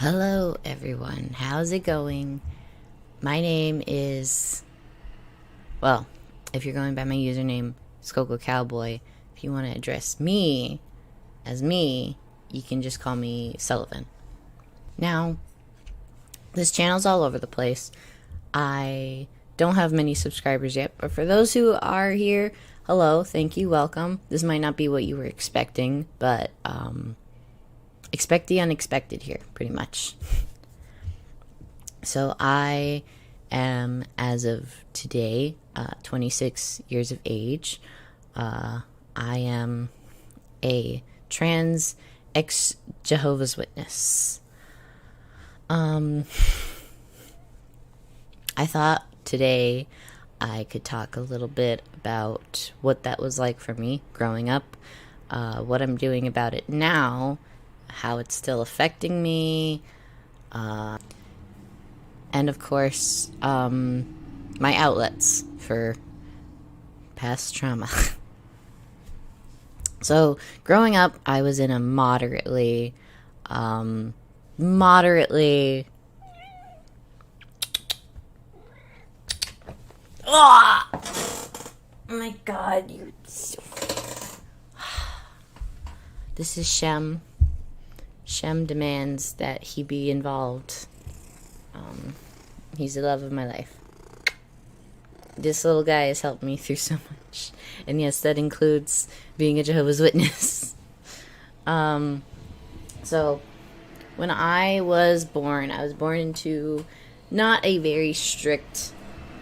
Hello everyone, how's it going? My name is, well, if you're going by my username, it's CoCoCowboy. If you want to address me as me, you can just call me Sullivan. Now, this channel's all over the place. I don't have many subscribers yet, but for those who are here, hello, thank you, welcome. This might not be what you were expecting, but expect the unexpected here, pretty much. So I am, as of today, 26 years of age. I am a trans ex-Jehovah's Witness. I thought today I could talk a little bit about what that was like for me growing up, what I'm doing about it now, how it's still affecting me, and of course, my outlets for past trauma. So, growing up, I was in a moderately, oh my god, you're so... This is Shem. Shem demands that he be involved. He's the love of my life. This little guy has helped me through so much. And yes, that includes being a Jehovah's Witness. So, when I was born into not a very strict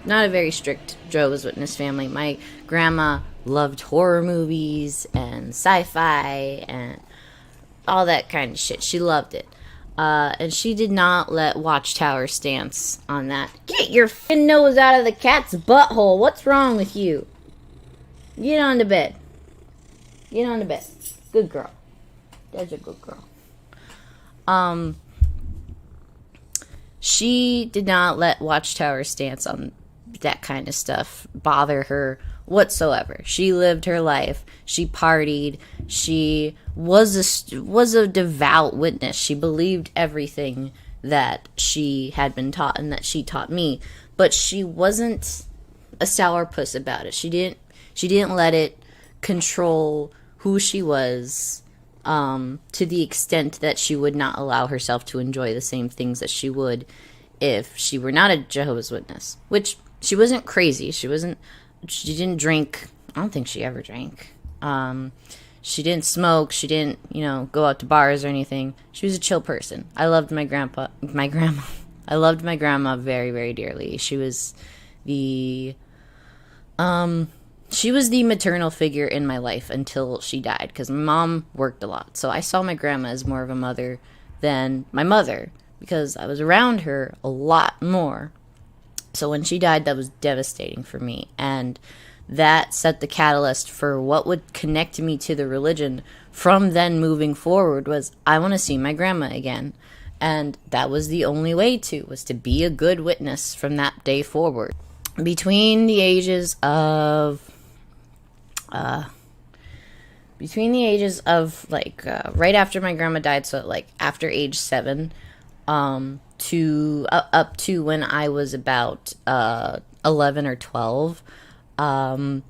Jehovah's Witness family. My grandma loved horror movies and sci-fi and all that kind of shit. She loved it. And she did not let Watchtower stance on that. Get your f***ing nose out of the cat's butthole. What's wrong with you? Get on the bed. Get on the bed. Good girl. That's a good girl. She did not let Watchtower stance on that kind of stuff bother her whatsoever. She lived her life. She partied. She was a devout witness. She believed everything that she had been taught and that she taught me. But she wasn't a sourpuss about it. She didn't let it control who she was, to the extent that she would not allow herself to enjoy the same things that she would if she were not a Jehovah's Witness. Which, she wasn't crazy. She didn't drink. I don't think she ever drank. She didn't smoke. She didn't, go out to bars or anything. She was a chill person. I loved my grandma. I loved my grandma very, very dearly. She was the maternal figure in my life until she died, because my mom worked a lot. So I saw my grandma as more of a mother than my mother, because I was around her a lot more. So when she died, that was devastating for me. And that set the catalyst for what would connect me to the religion from then moving forward was, I want to see my grandma again. And that was the only way was to be a good witness from that day forward. Between the ages of right after my grandma died, so like after age 7, to up to when I was about 11 or 12,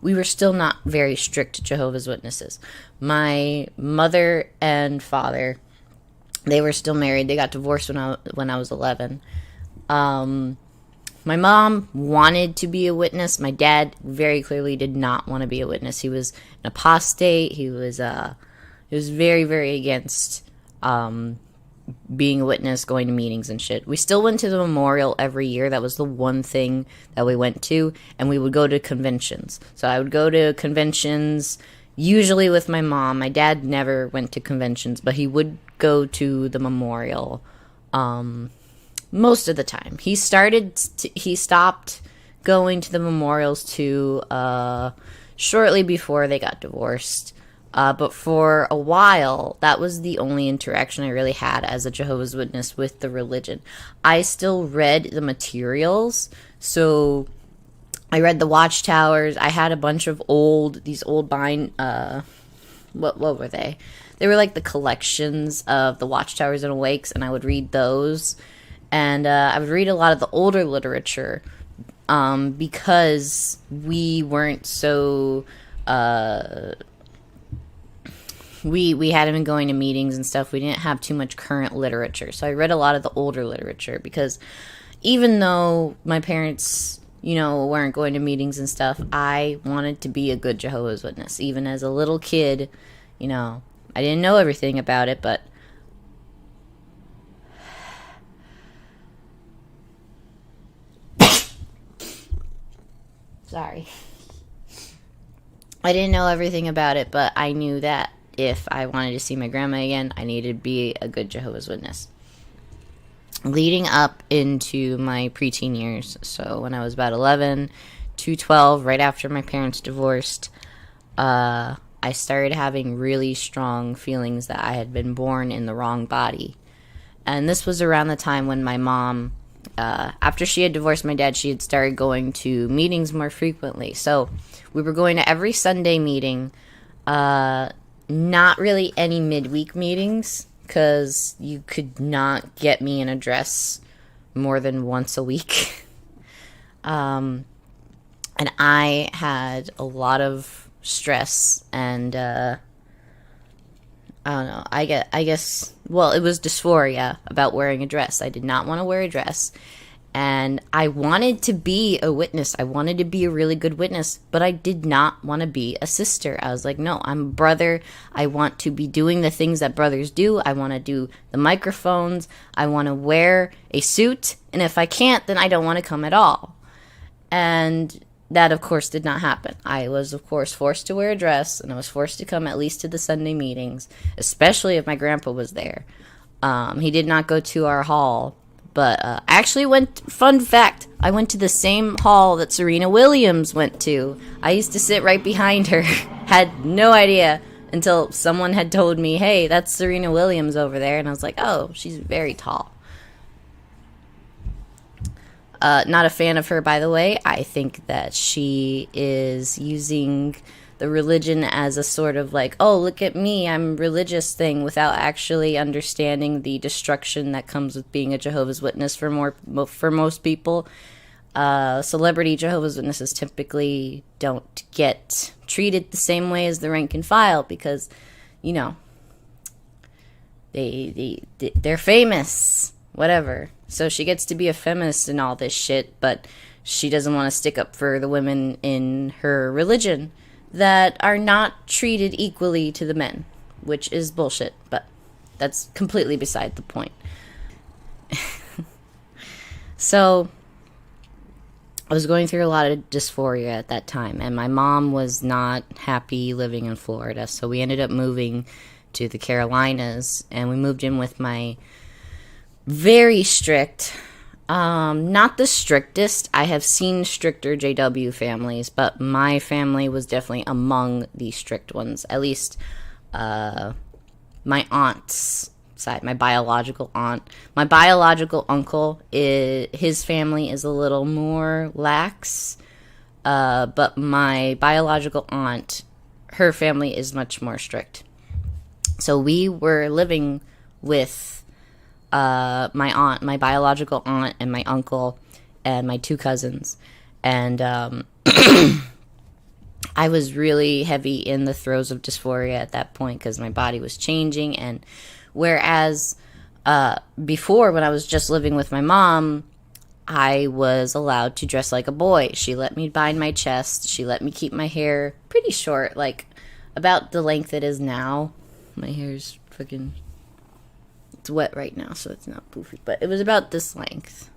we were still not very strict Jehovah's Witnesses. My mother and father, they were still married. They got divorced when I was 11. My mom wanted to be a witness. My dad very clearly did not want to be a witness. He was an apostate. He was very, very against being a witness, going to meetings and shit. We still went to the memorial every year. That was the one thing that we went to. And we would go to conventions. So I would go to conventions, usually with my mom. My dad never went to conventions, but he would go to the memorial most of the time. He stopped going to the memorials shortly before they got divorced. But for a while, that was the only interaction I really had as a Jehovah's Witness with the religion. I still read the materials, so I read the Watchtowers. I had a bunch of these old what were they? they were like the collections of the Watchtowers and Awakes, and I would read those. And I would read a lot of the older literature because we weren't so... we hadn't been going to meetings and stuff. We didn't have too much current literature. So I read a lot of the older literature because even though my parents, weren't going to meetings and stuff, I wanted to be a good Jehovah's Witness. Even as a little kid, I didn't know everything about it, but sorry. I didn't know everything about it, but I knew that if I wanted to see my grandma again, I needed to be a good Jehovah's Witness. Leading up into my preteen years, so when I was about 11 to 12, right after my parents divorced, I started having really strong feelings that I had been born in the wrong body. And this was around the time when my mom, after she had divorced my dad, she had started going to meetings more frequently. So we were going to every Sunday meeting, not really any midweek meetings, because you could not get me in a dress more than once a week. And I had a lot of stress, and I don't know, I guess, well, it was dysphoria about wearing a dress. I did not want to wear a dress, and I wanted to be a witness. I wanted to be a really good witness, but I did not want to be a sister. I was like, no, I'm a brother. I want to be doing the things that brothers do. I want to do the microphones. I want to wear a suit, and if I can't, then I don't want to come at all. And that, of course, did not happen. I was, of course, forced to wear a dress, and I was forced to come at least to the Sunday meetings, especially if my grandpa was there. He did not go to our hall, but I actually fun fact, I went to the same hall that Serena Williams went to. I used to sit right behind her. Had no idea until someone had told me, hey, that's Serena Williams over there. And I was like, oh, she's very tall. Not a fan of her, by the way. I think that she is using the religion as a sort of like, oh, look at me, I'm religious thing, without actually understanding the destruction that comes with being a Jehovah's Witness for most people. Celebrity Jehovah's Witnesses typically don't get treated the same way as the rank and file because, they're famous, whatever. So she gets to be a feminist and all this shit, but she doesn't want to stick up for the women in her religion that are not treated equally to the men, which is bullshit, but that's completely beside the point. So I was going through a lot of dysphoria at that time, and my mom was not happy living in Florida, so we ended up moving to the Carolinas, and we moved in with my very strict, not the strictest. I have seen stricter JW families, but my family was definitely among the strict ones. At least my aunt's side, my biological aunt. My biological uncle, his family is a little more lax, but my biological aunt, her family is much more strict. So we were living with my aunt, my biological aunt, and my uncle, and my two cousins. And I was really heavy in the throes of dysphoria at that point because my body was changing. And whereas before, when I was just living with my mom, I was allowed to dress like a boy. She let me bind my chest. She let me keep my hair pretty short, like about the length it is now. My hair's fucking... It's wet right now, so it's not poofy, but it was about this length.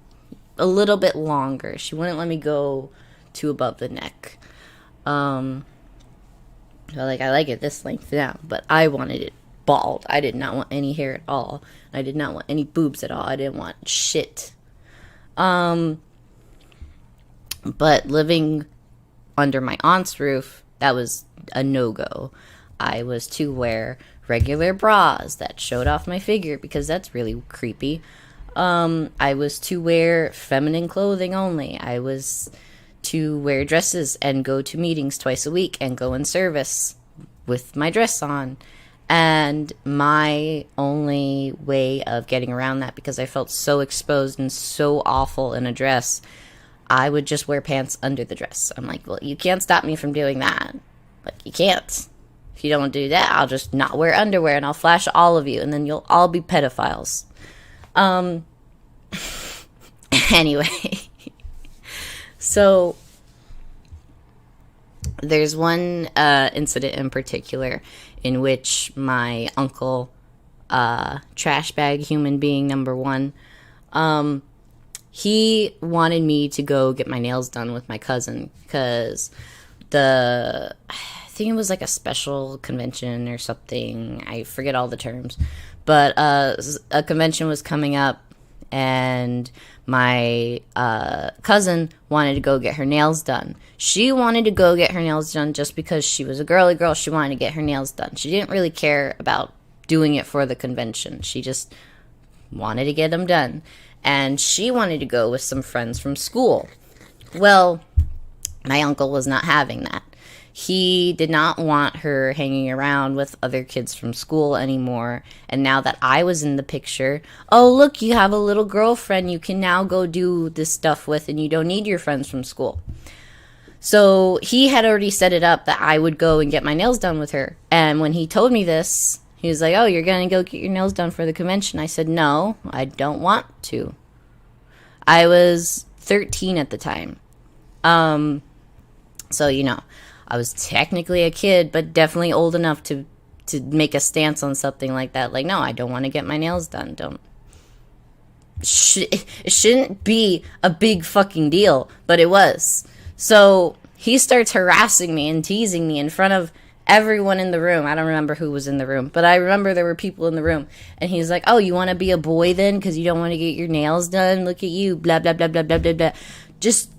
A little bit longer. She wouldn't let me go to above the neck. So I like it this length now, but I wanted it bald. I did not want any hair at all. I did not want any boobs at all. I didn't want shit. But living under my aunt's roof, that was a no-go. I was to wear regular bras that showed off my figure because that's really creepy. I was to wear feminine clothing only. I was to wear dresses and go to meetings twice a week and go in service with my dress on. And my only way of getting around that, because I felt so exposed and so awful in a dress, I would just wear pants under the dress. I'm like, well, you can't stop me from doing that. Like, you can't. If you don't do that, I'll just not wear underwear and I'll flash all of you and then you'll all be pedophiles. Anyway. So, there's one incident in particular in which my uncle, trash bag human being number one, he wanted me to go get my nails done with my cousin because I think it was like a special convention or something. I forget all the terms. But a convention was coming up and my cousin wanted to go get her nails done. She wanted to go get her nails done just because she was a girly girl. She wanted to get her nails done. She didn't really care about doing it for the convention. She just wanted to get them done. And she wanted to go with some friends from school. Well, my uncle was not having that. He did not want her hanging around with other kids from school anymore. And now that I was in the picture, oh, look, you have a little girlfriend you can now go do this stuff with and you don't need your friends from school. So he had already set it up that I would go and get my nails done with her. And when he told me this, he was like, oh, you're going to go get your nails done for the convention. I said, no, I don't want to. I was 13 at the time. So, you know, I was technically a kid, but definitely old enough to make a stance on something like that. Like, no, I don't want to get my nails done. It shouldn't be a big fucking deal, but it was. So he starts harassing me and teasing me in front of everyone in the room. I don't remember who was in the room, but I remember there were people in the room. And he's like, oh, you want to be a boy then because you don't want to get your nails done? Look at you, blah, blah, blah, blah, blah, blah, blah. Just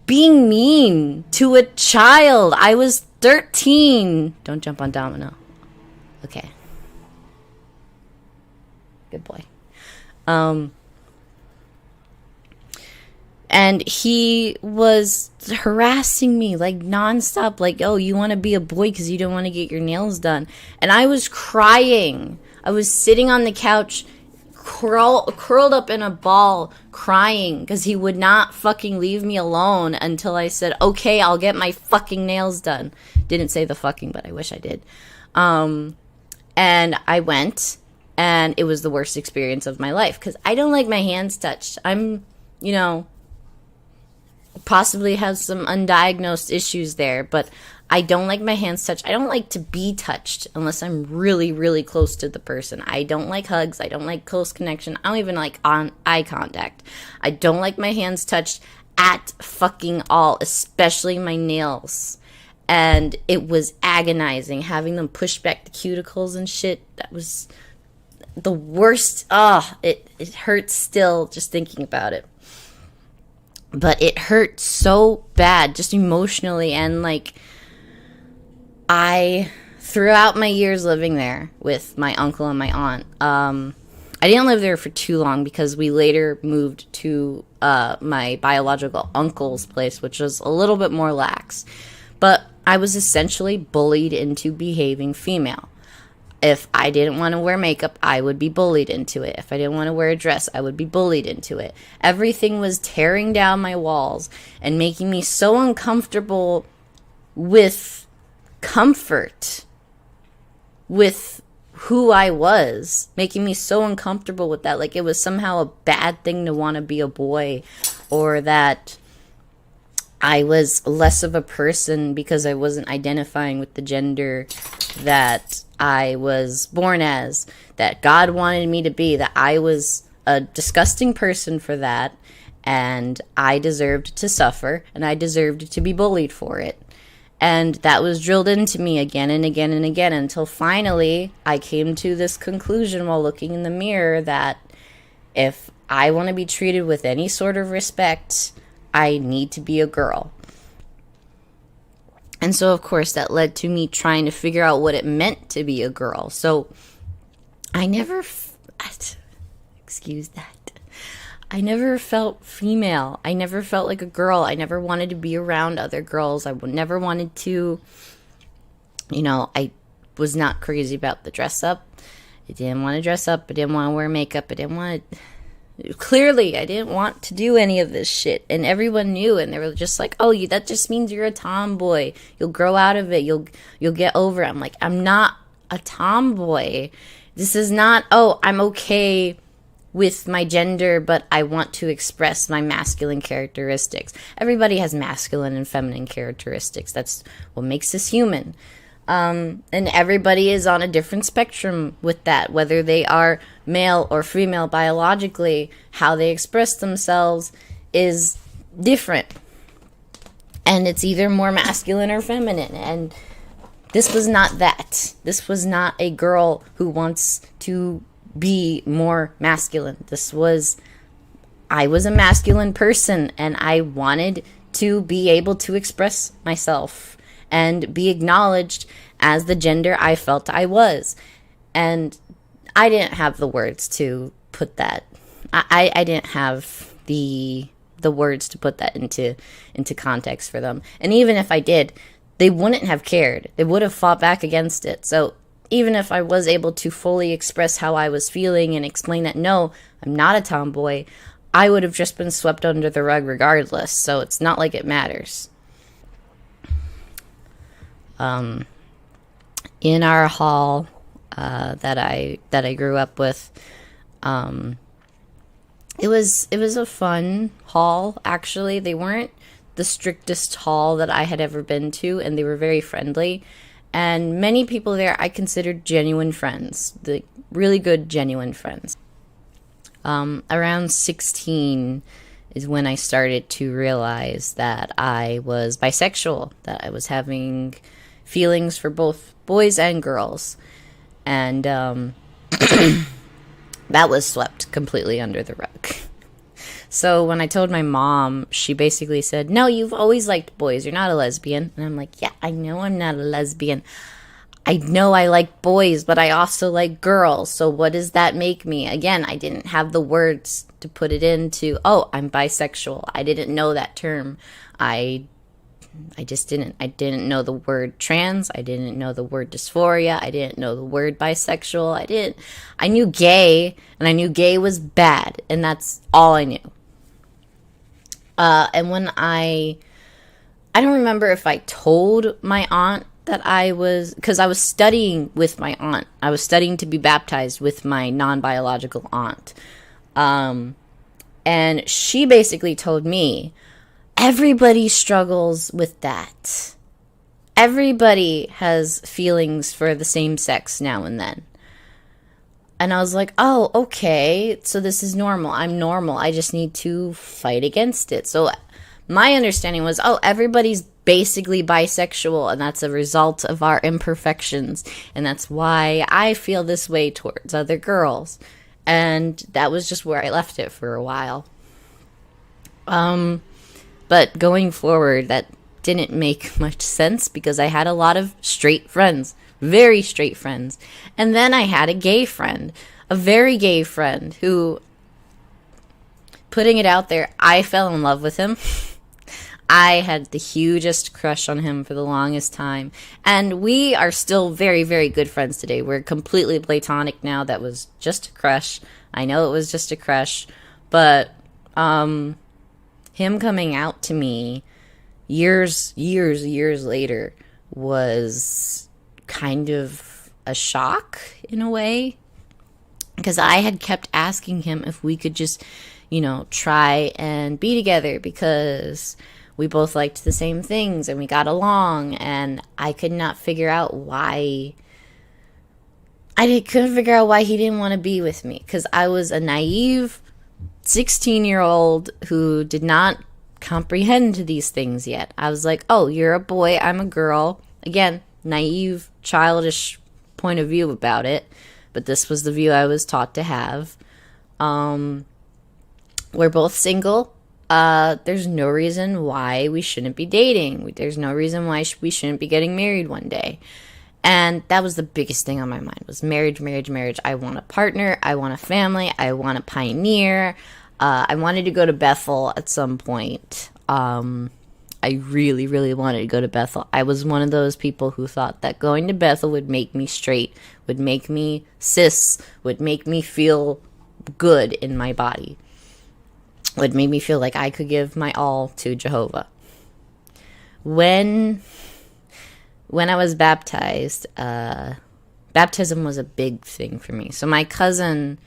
being mean to a child. I was 13. Don't jump on Domino. Okay. Good boy. And he was harassing me like nonstop, like, oh, you want to be a boy because you don't want to get your nails done. And I was crying. I was sitting on the couch, curled up in a ball, crying because he would not fucking leave me alone until I said, okay, I'll get my fucking nails done. Didn't say the fucking, but I wish I did. And I went, and it was the worst experience of my life because I don't like my hands touched. I'm, you know, possibly have some undiagnosed issues there, but I don't like my hands touched. I don't like to be touched unless I'm really, really close to the person. I don't like hugs. I don't like close connection. I don't even like eye contact. I don't like my hands touched at fucking all, especially my nails. And it was agonizing having them push back the cuticles and shit. That was the worst. It hurts still just thinking about it. But it hurt so bad, just emotionally, and like, throughout my years living there with my uncle and my aunt, I didn't live there for too long because we later moved to my biological uncle's place, which was a little bit more lax. But I was essentially bullied into behaving female. If I didn't want to wear makeup, I would be bullied into it. If I didn't want to wear a dress, I would be bullied into it. Everything was tearing down my walls and making me so uncomfortable with comfort, with who I was, making me so uncomfortable with that. Like it was somehow a bad thing to want to be a boy, or that I was less of a person because I wasn't identifying with the gender that I was born as, that God wanted me to be, that I was a disgusting person for that, and I deserved to suffer, and I deserved to be bullied for it. And that was drilled into me again and again and again until finally I came to this conclusion while looking in the mirror that if I want to be treated with any sort of respect, I need to be a girl. And so, of course, that led to me trying to figure out what it meant to be a girl. So, I never felt female. I never felt like a girl. I never wanted to be around other girls. I never wanted to, I was not crazy about the dress up. I didn't want to dress up. I didn't want to wear makeup. Clearly, I didn't want to do any of this shit. And everyone knew, and they were just like, oh, that just means you're a tomboy. You'll grow out of it. You'll get over it. I'm like, I'm not a tomboy. This is not, oh, I'm okay with my gender, but I want to express my masculine characteristics. Everybody has masculine and feminine characteristics. That's what makes us human. And everybody is on a different spectrum with that, whether they are male or female biologically. How they express themselves is different, and it's either more masculine or feminine. And this was not that. This was not a girl who wants to be more masculine. I was a masculine person, and I wanted to be able to express myself and be acknowledged as the gender I felt I was. And I didn't have the words to put that. I didn't have the words to put that into context for them. And even if I did, they wouldn't have cared. They would have fought back against it. So even if I was able to fully express how I was feeling and explain that, no, I'm not a tomboy, I would have just been swept under the rug regardless. So it's not like it matters. In our hall that I grew up with, it was a fun hall, actually. They weren't the strictest hall that I had ever been to, and they were very friendly. And many people there I considered genuine friends, the really good genuine friends. Around 16 is when I started to realize that I was bisexual, that I was having feelings for both boys and girls. And that was swept completely under the rug. So when I told my mom, she basically said, no, you've always liked boys. You're not a lesbian. And I'm like, yeah, I know I'm not a lesbian. I know I like boys, but I also like girls. So what does that make me? Again, I didn't have the words to put it into, oh, I'm bisexual. I didn't know that term. I just didn't. I didn't know the word trans. I didn't know the word dysphoria. I didn't know the word bisexual. I knew gay, and I knew gay was bad, and that's all I knew. And when I don't remember if I told my aunt that because I was studying with my aunt. I was studying to be baptized with my non-biological aunt. And she basically told me, everybody struggles with that. Everybody has feelings for the same sex now and then. And I was like, oh, okay, so this is normal. I'm normal. I just need to fight against it. So my understanding was, oh, everybody's basically bisexual, and that's a result of our imperfections. And that's why I feel this way towards other girls. And that was just where I left it for a while. But going forward, that didn't make much sense because I had a lot of straight friends, very straight friends. And then I had a gay friend, a very gay friend who, putting it out there, I fell in love with him. I had the hugest crush on him for the longest time. And we are still very, very good friends today. We're completely platonic now. That was just a crush. I know it was just a crush. But him coming out to me years later was kind of a shock in a way. Because I had kept asking him if we could just, try and be together because we both liked the same things and we got along, and I could not figure out why. Couldn't figure out why he didn't want to be with me, because I was a naive 16-year-old who did not comprehend these things yet. I was like, oh, you're a boy, I'm a girl. Again, naive, childish point of view about it, but this was the view I was taught to have. We're both single. There's no reason why we shouldn't be dating. There's no reason why we shouldn't be getting married one day. And that was the biggest thing on my mind, was marriage. I want a partner. I want a family. I want to pioneer. I wanted to go to Bethel at some point. I really, really wanted to go to Bethel. I was one of those people who thought that going to Bethel would make me straight, would make me cis, would make me feel good in my body, would make me feel like I could give my all to Jehovah. When I was baptized, baptism was a big thing for me. So my cousin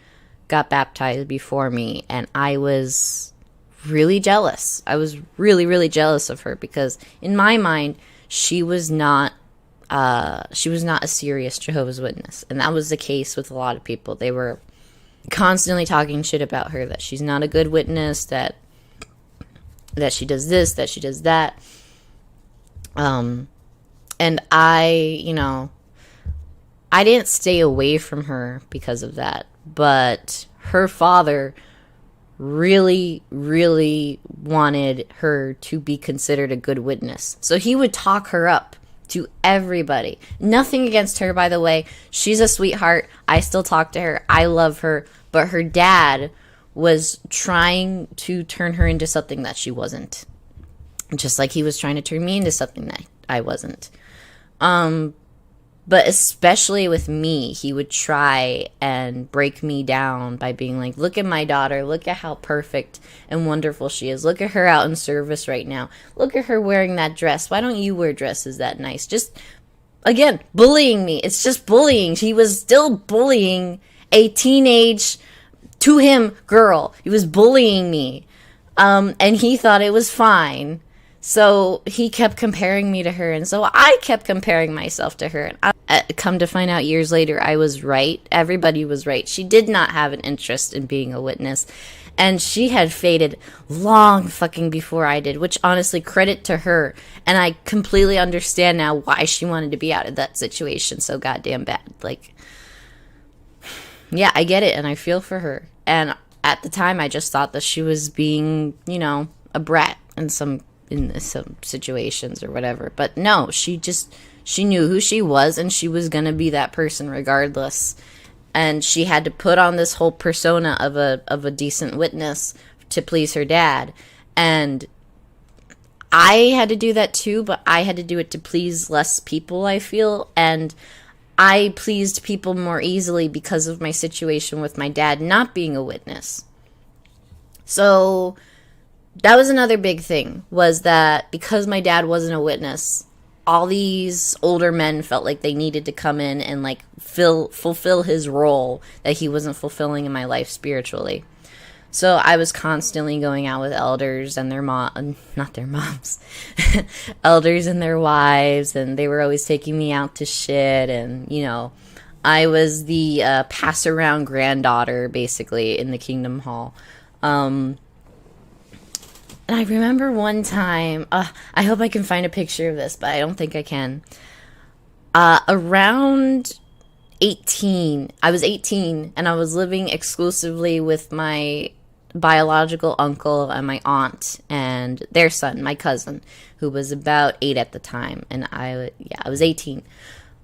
got baptized before me, and I was really jealous. I was really, really jealous of her because in my mind, she was not a serious Jehovah's Witness. And that was the case with a lot of people. They were constantly talking shit about her, that she's not a good witness, that she does this, that she does that. And I didn't stay away from her because of that, but her father really, really wanted her to be considered a good witness. So he would talk her up to everybody. Nothing against her, by the way. She's a sweetheart. I still talk to her. I love her. But her dad was trying to turn her into something that she wasn't. Just like he was trying to turn me into something that I wasn't. But especially with me, he would try and break me down by being like, look at my daughter. Look at how perfect and wonderful she is. Look at her out in service right now. Look at her wearing that dress. Why don't you wear dresses that nice? Just, again, bullying me. It's just bullying. He was still bullying a teenage, to him, girl. He was bullying me. And he thought it was fine. So he kept comparing me to her, and so I kept comparing myself to her. And come to find out years later, I was right. Everybody was right. She did not have an interest in being a witness, and she had faded long fucking before I did, which honestly, credit to her. And I completely understand now why she wanted to be out of that situation so goddamn bad. Like, yeah, I get it, and I feel for her. And at the time, I just thought that she was being, a brat in some situations or whatever. But no, she knew who she was, and she was gonna be that person regardless. And she had to put on this whole persona of a decent witness to please her dad. And I had to do that too, but I had to do it to please less people, I feel. And I pleased people more easily because of my situation with my dad not being a witness. So that was another big thing, was that because my dad wasn't a witness, all these older men felt like they needed to come in and like fulfill his role that he wasn't fulfilling in my life spiritually. So I was constantly going out with elders and their not their moms, elders and their wives, and they were always taking me out to shit. And I was the pass around granddaughter basically in the Kingdom Hall. And I remember one time, I hope I can find a picture of this, but I don't think I can. Around 18, I was 18, and I was living exclusively with my biological uncle and my aunt and their son, my cousin, who was about 8 at the time, and I was 18.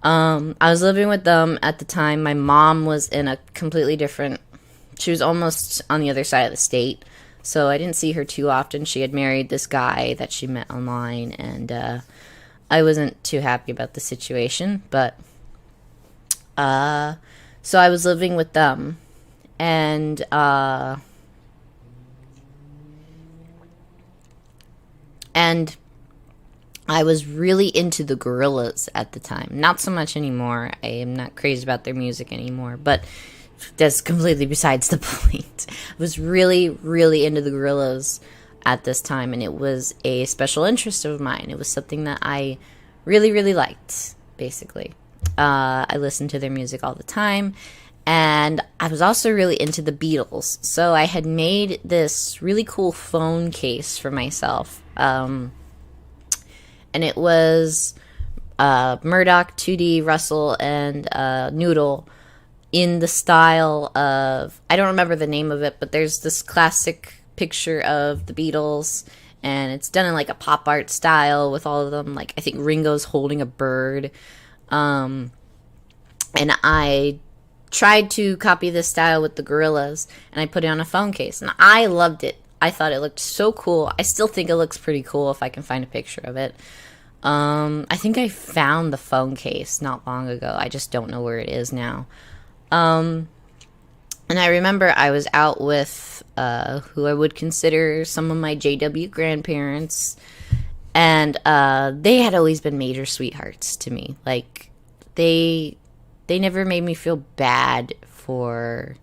I was living with them at the time. My mom was in a completely different, she was almost on the other side of the state. So I didn't see her too often. She had married this guy that she met online, and I wasn't too happy about the situation. But so I was living with them, and I was really into the Gorillaz at the time. Not so much anymore. I am not crazy about their music anymore, but that's completely besides the point. I was really, really into the Gorillaz at this time, and it was a special interest of mine. It was something that I really, really liked, basically. I listened to their music all the time, and I was also really into the Beatles. So I had made this really cool phone case for myself, and it was Murdoch, 2D, Russell, and Noodle, in the style of, I don't remember the name of it, but there's this classic picture of the Beatles, and it's done in like a pop art style with all of them. Like, I think Ringo's holding a bird. And I tried to copy this style with the Gorillaz, and I put it on a phone case, and I loved it. I thought it looked so cool. I still think it looks pretty cool if I can find a picture of it. I think I found the phone case not long ago. I just don't know where it is now. And I remember I was out with who I would consider some of my JW grandparents, and they had always been major sweethearts to me. Like, they never made me feel bad for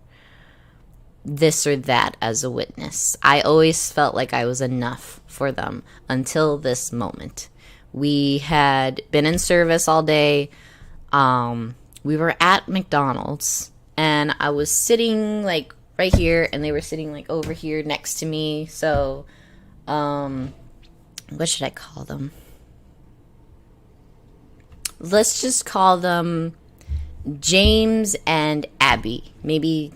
this or that as a witness. I always felt like I was enough for them until this moment. We had been in service all day. We were at McDonald's, and I was sitting like right here, and they were sitting like over here next to me. So, what should I call them? Let's just call them James and Abby. Maybe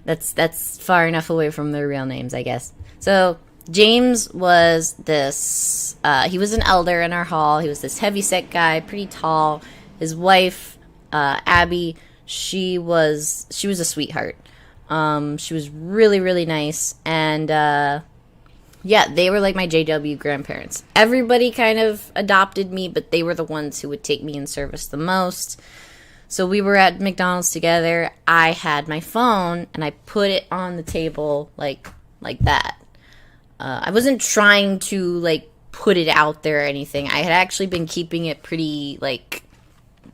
that's far enough away from their real names, I guess. So James was this, he was an elder in our hall. He was this heavyset guy, pretty tall. His wife, Abby, she was a sweetheart. She was really, really nice. And, yeah, they were like my JW grandparents. Everybody kind of adopted me, but they were the ones who would take me in service the most. So we were at McDonald's together. I had my phone, and I put it on the table like that. I wasn't trying to, like, put it out there or anything. I had actually been keeping it pretty, like,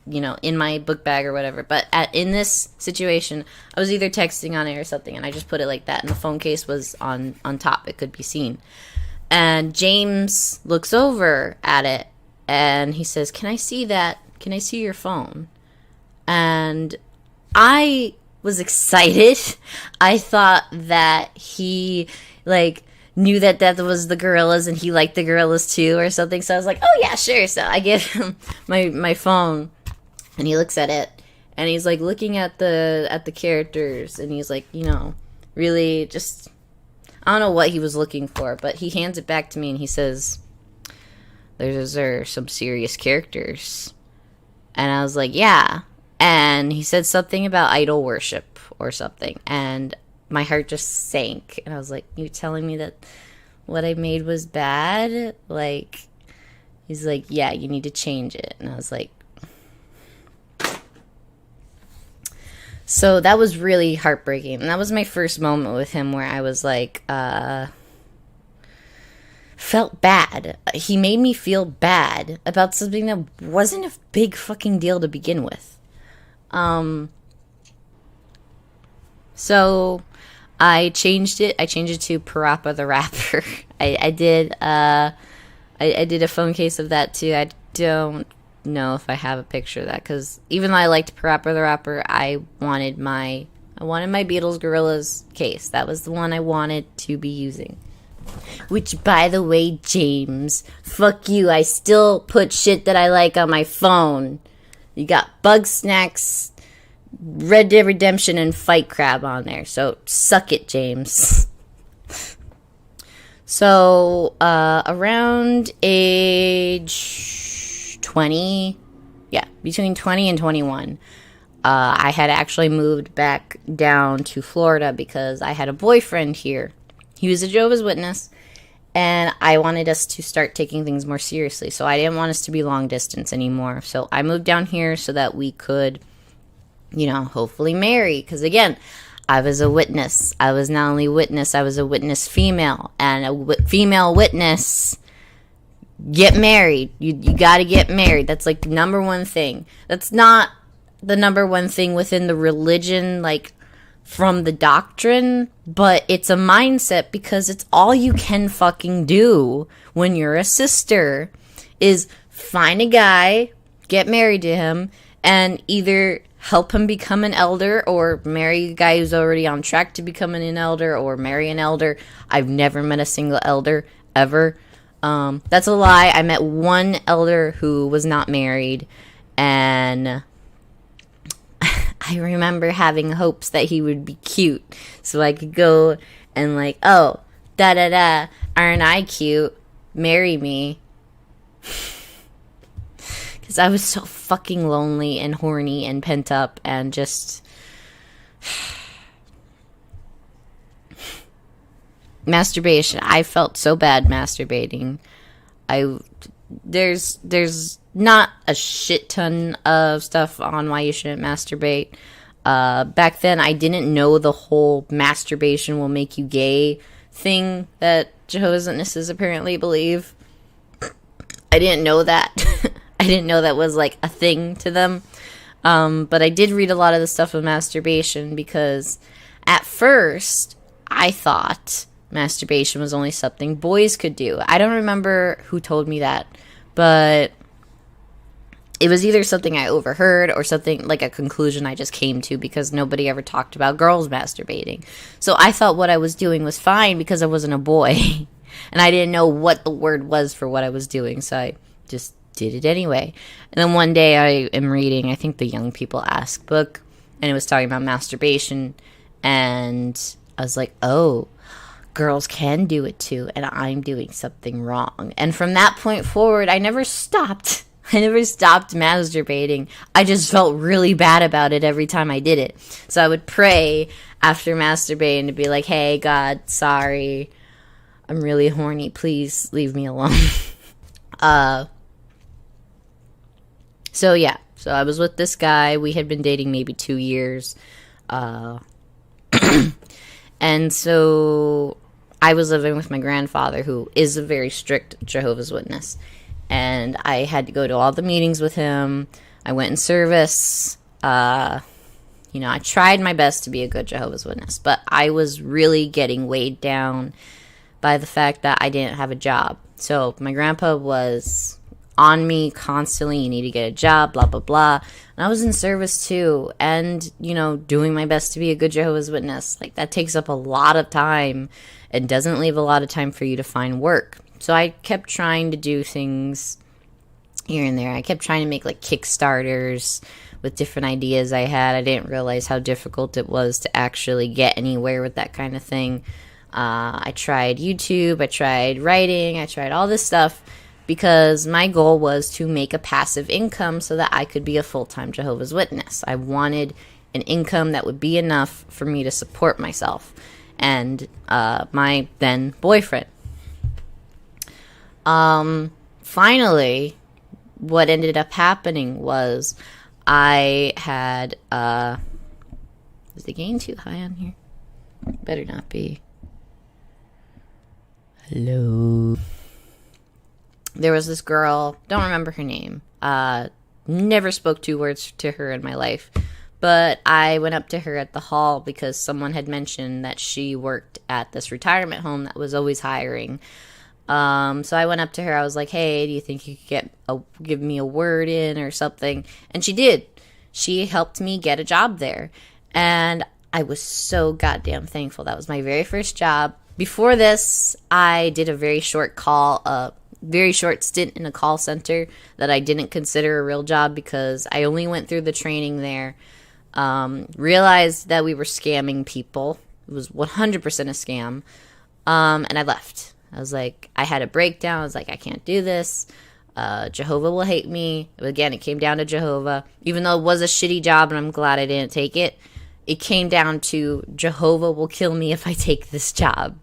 you know, in my book bag or whatever. But in this situation, I was either texting on it or something, and I just put it like that. And the phone case was on top. It could be seen. And James looks over at it, and he says, "Can I see that? Can I see your phone?" And I was excited. I thought that he, like, knew that was the gorillas and he liked the gorillas too or something. So I was like, oh yeah, sure. So I give him my phone, and he looks at it, and he's like looking at the characters, and he's like, you know, really just, I don't know what he was looking for, but he hands it back to me, and he says, those are some serious characters. And I was like, yeah. And he said something about idol worship or something, and my heart just sank. And I was like, you're telling me that what I made was bad? Like, he's like, yeah, you need to change it. And I was like, so that was really heartbreaking. And that was my first moment with him where I was like, felt bad. He made me feel bad about something that wasn't a big fucking deal to begin with. So I changed it. I changed it to Parappa the Rapper. I did a phone case of that too. I don't know if I have a picture of that, because even though I liked Parappa the Rapper, I wanted my Beatles Gorillas case. That was the one I wanted to be using. Which, by the way, James, fuck you. I still put shit that I like on my phone. You got Bug Snacks, Red Dead Redemption, and Fight Crab on there. So, suck it, James. So, around age 20, yeah, between 20 and 21, I had actually moved back down to Florida because I had a boyfriend here. He was a Jehovah's Witness, and I wanted us to start taking things more seriously. So I didn't want us to be long distance anymore. So I moved down here so that we could, you know, hopefully marry. Because again, I was a witness. I was not only witness, I was a witness female. And a female witness, get married. You got to get married. That's like the number one thing. That's not the number one thing within the religion, like, from the doctrine, but it's a mindset, because it's all you can fucking do when you're a sister is find a guy, get married to him, and either help him become an elder or marry a guy who's already on track to becoming an elder, or marry an elder. I've never met a single elder ever. That's a lie. I met one elder who was not married, and I remember having hopes that he would be cute, so I could go and like, oh, da-da-da, aren't I cute? Marry me. Because I was so fucking lonely and horny and pent up and just... masturbation. I felt so bad masturbating. There's not a shit ton of stuff on why you shouldn't masturbate. Back then, I didn't know the whole masturbation will make you gay thing that Jehovah's Witnesses apparently believe. I didn't know that. I didn't know that was like a thing to them. But I did read a lot of the stuff of masturbation because at first I thought masturbation was only something boys could do. I don't remember who told me that, but it was either something I overheard or something like a conclusion I just came to because nobody ever talked about girls masturbating. So I thought what I was doing was fine because I wasn't a boy. And I didn't know what the word was for what I was doing. So I just did it anyway. And then one day I am reading, I think, the Young People Ask book. And it was talking about masturbation. And I was like, oh, girls can do it too. And I'm doing something wrong. And from that point forward, I never stopped. I never stopped masturbating. I just felt really bad about it every time I did it. So I would pray after masturbating to be like, hey, God, sorry. I'm really horny. Please leave me alone. So yeah. So I was with this guy. We had been dating maybe 2 years. And so I was living with my grandfather, who is a very strict Jehovah's Witness. And I had to go to all the meetings with him. I went in service. I tried my best to be a good Jehovah's Witness. But I was really getting weighed down by the fact that I didn't have a job. So my grandpa was on me constantly. You need to get a job, blah, blah, blah. And I was in service too. And, doing my best to be a good Jehovah's Witness. Like, that takes up a lot of time and doesn't leave a lot of time for you to find work. So I kept trying to do things here and there. I kept trying to make like Kickstarters with different ideas I had. I didn't realize how difficult it was to actually get anywhere with that kind of thing. I tried YouTube, I tried writing, I tried all this stuff because my goal was to make a passive income so that I could be a full-time Jehovah's Witness. I wanted an income that would be enough for me to support myself and my then boyfriend. Finally, what ended up happening was I had, is the gain too high on here? Better not be. Hello. There was this girl, don't remember her name, never spoke 2 words to her in my life, but I went up to her at the hall because someone had mentioned that she worked at this retirement home that was always hiring. So I went up to her. I was like, hey, do you think you could give me a word in or something? And she did. She helped me get a job there. And I was so goddamn thankful. That was my very first job. Before this, I did a very short stint in a call center that I didn't consider a real job because I only went through the training there. Realized that we were scamming people. It was 100% a scam. And I left. I was like, I had a breakdown. I was like, I can't do this. Jehovah will hate me. Again, it came down to Jehovah. Even though it was a shitty job and I'm glad I didn't take it, it came down to Jehovah will kill me if I take this job.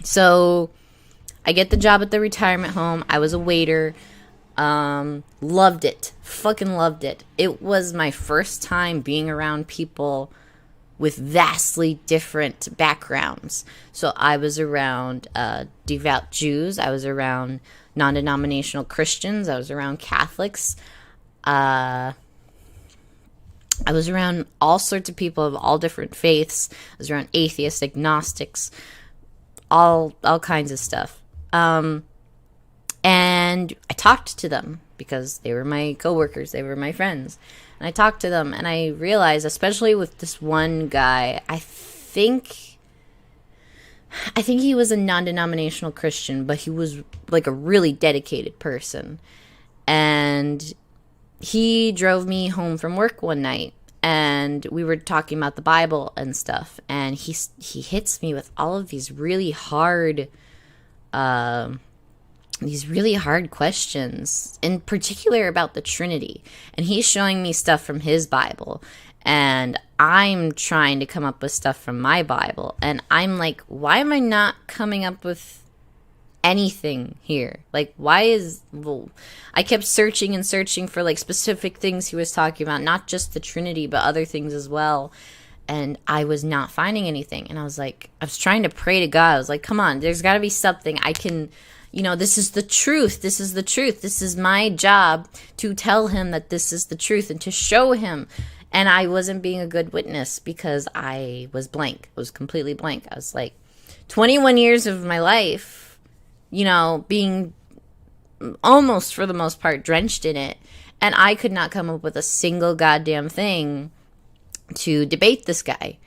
So I get the job at the retirement home. I was a waiter. Loved it. Fucking loved it. It was my first time being around people with vastly different backgrounds. So I was around devout Jews. I was around non-denominational Christians. I was around Catholics. I was around all sorts of people of all different faiths. I was around atheists, agnostics, all kinds of stuff. And I talked to them because they were my coworkers. They were my friends. And I talked to them, and I realized, especially with this one guy, I think he was a non-denominational Christian, but he was like a really dedicated person. And he drove me home from work one night, and we were talking about the Bible and stuff. And he hits me with all of these really hard questions, in particular about the Trinity. And he's showing me stuff from his Bible. And I'm trying to come up with stuff from my Bible. And I'm like, why am I not coming up with anything here? Like, I kept searching and searching for like specific things he was talking about, not just the Trinity, but other things as well. And I was not finding anything. And I was trying to pray to God. I was like, come on, there's got to be something I can, this is the truth. This is the truth. This is my job to tell him that this is the truth and to show him. And I wasn't being a good witness because I was blank. I was completely blank. I was like, 21 years of my life, being almost for the most part drenched in it. And I could not come up with a single goddamn thing to debate this guy.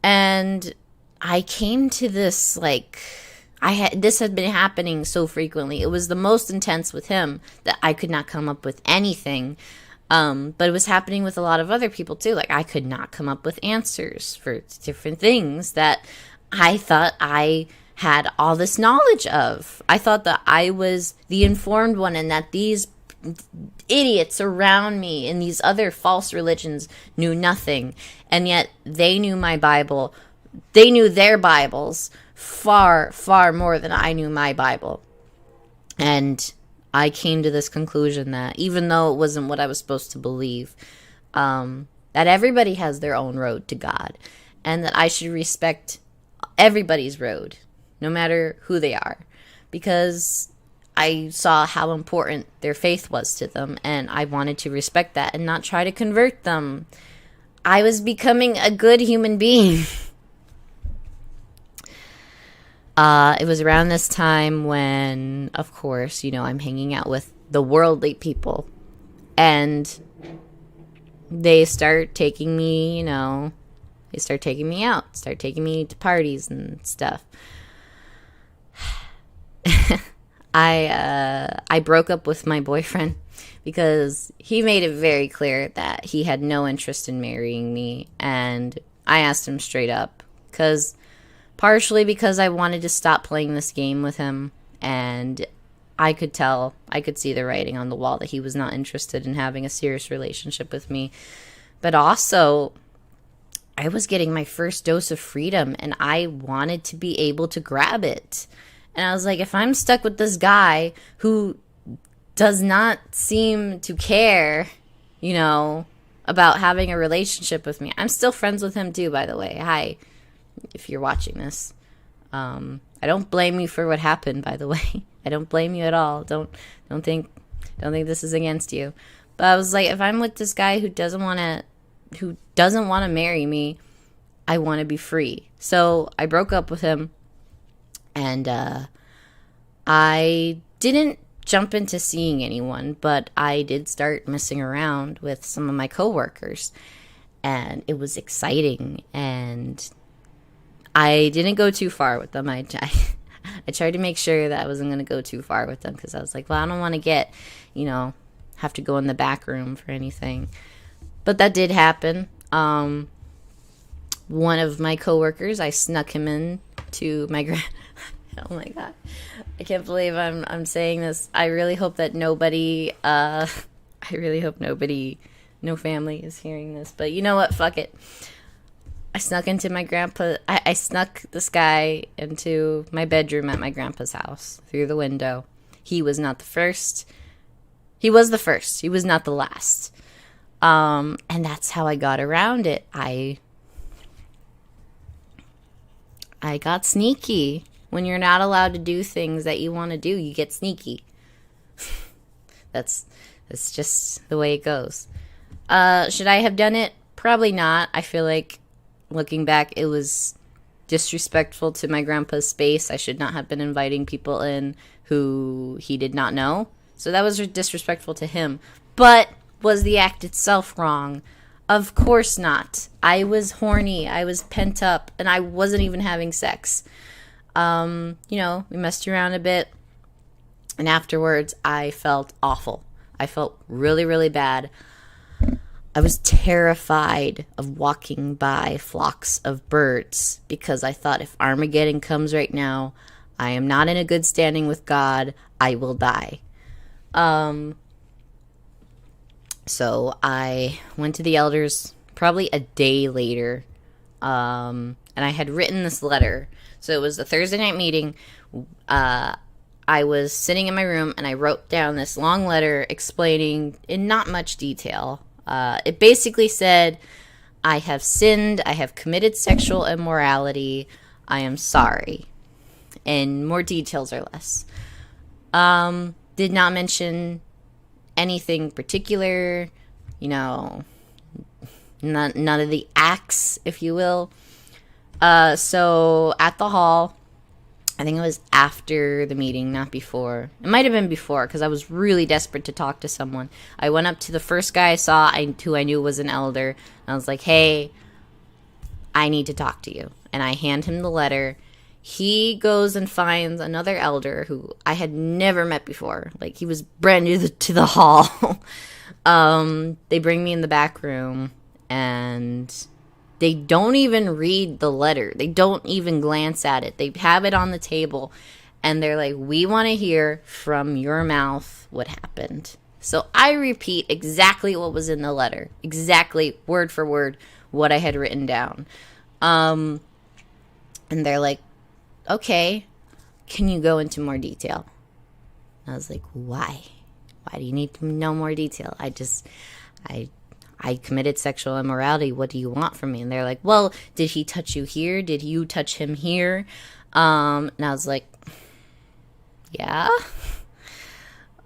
And I came to this, this had been happening so frequently. It was the most intense with him that I could not come up with anything. But it was happening with a lot of other people too. Like, I could not come up with answers for different things that I thought I had all this knowledge of. I thought that I was the informed one and that these idiots around me in these other false religions knew nothing. And yet they knew my Bible. They knew their Bibles far, far more than I knew my Bible. And I came to this conclusion that even though it wasn't what I was supposed to believe, that everybody has their own road to God, and that I should respect everybody's road, no matter who they are, because I saw how important their faith was to them, and I wanted to respect that and not try to convert them. I was becoming a good human being. It was around this time when, of course, I'm hanging out with the worldly people. And they start taking me, they start taking me out, start taking me to parties and stuff. I broke up with my boyfriend because he made it very clear that he had no interest in marrying me. And I asked him straight up, partially because I wanted to stop playing this game with him, and I could see the writing on the wall that he was not interested in having a serious relationship with me. But also, I was getting my first dose of freedom, and I wanted to be able to grab it. And I was like, if I'm stuck with this guy who does not seem to care, about having a relationship with me. I'm still friends with him too, by the way. Hi. If you're watching this, I don't blame you for what happened, by the way. I don't blame you at all. Don't think this is against you. But I was like, if I'm with this guy who doesn't want to marry me, I want to be free. So I broke up with him, and I didn't jump into seeing anyone, but I did start messing around with some of my coworkers, and it was exciting. And I didn't go too far with them. I tried to make sure that I wasn't going to go too far with them, because I was like, well, I don't want to get, have to go in the back room for anything. But that did happen. One of my coworkers, I snuck him in to my oh my God. I can't believe I'm saying this. I really hope that nobody, no family is hearing this. But you know what? Fuck it. I snuck into my grandpa. I snuck this guy into my bedroom at my grandpa's house through the window. He was not the first. He was the first. He was not the last. And that's how I got around it. I got sneaky. When you're not allowed to do things that you want to do, you get sneaky. That's just the way it goes. Should I have done it? Probably not. I feel like, looking back, it was disrespectful to my grandpa's space. I should not have been inviting people in who he did not know. So that was disrespectful to him. But was the act itself wrong? Of course not. I was horny. I was pent up, and I wasn't even having sex. We messed around a bit, and afterwards I felt awful. I felt really, really bad. I was terrified of walking by flocks of birds, because I thought, if Armageddon comes right now, I am not in a good standing with God. I will die. So I went to the elders, probably a day later. And I had written this letter. So it was a Thursday night meeting. I was sitting in my room and I wrote down this long letter explaining in not much detail. It basically said, I have sinned. I have committed sexual immorality. I am sorry. And more details or less. Did not mention anything particular, none of the acts, if you will. So at the hall, I think it was after the meeting, not before. It might have been before, because I was really desperate to talk to someone. I went up to the first guy I saw, who I knew was an elder, and I was like, hey, I need to talk to you. And I hand him the letter. He goes and finds another elder who I had never met before. Like, he was brand new to the hall. They bring me in the back room, and they don't even read the letter. They don't even glance at it. They have it on the table, and they're like, we want to hear from your mouth what happened. So I repeat exactly what was in the letter. Exactly, word for word, what I had written down. And they're like, okay, can you go into more detail? I was like, why? Why do you need to know more detail? I committed sexual immorality. What do you want from me? And they're like, well, did he touch you here? Did you touch him here? And I was like, yeah.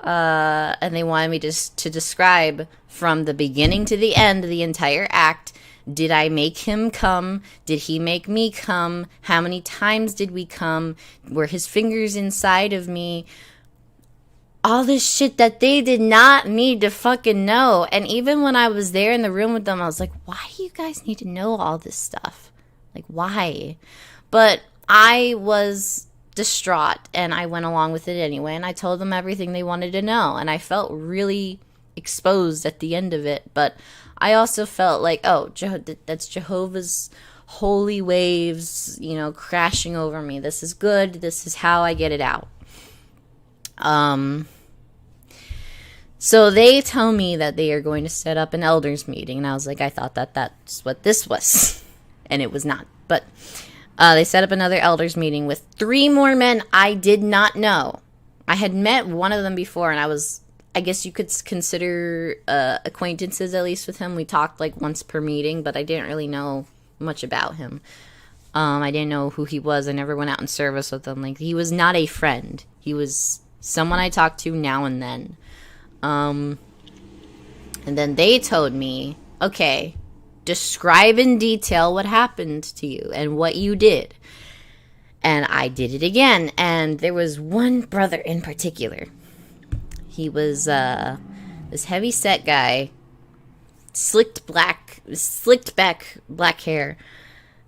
And they wanted me to describe from the beginning to the end, the entire act. Did I make him come? Did he make me come? How many times did we come? Were his fingers inside of me? All this shit that they did not need to fucking know. And even when I was there in the room with them, I was like, why do you guys need to know all this stuff? Like, why? But I was distraught, and I went along with it anyway, and I told them everything they wanted to know, and I felt really exposed at the end of it. But I also felt like, oh, that's Jehovah's holy waves, crashing over me. This is good. This is how I get it out. So they tell me that they are going to set up an elders meeting, and I was like, I thought that's what this was, and it was not. But they set up another elders meeting with 3 more men I did not know. I had met one of them before, and I guess you could consider acquaintances, at least with him. We talked like once per meeting, but I didn't really know much about him. I didn't know who he was. I never went out in service with him. Like, he was not a friend. He was someone I talked to now and then. And then they told me, okay, describe in detail what happened to you and what you did. And I did it again. And there was one brother in particular. He was this heavy-set guy, slicked back black hair,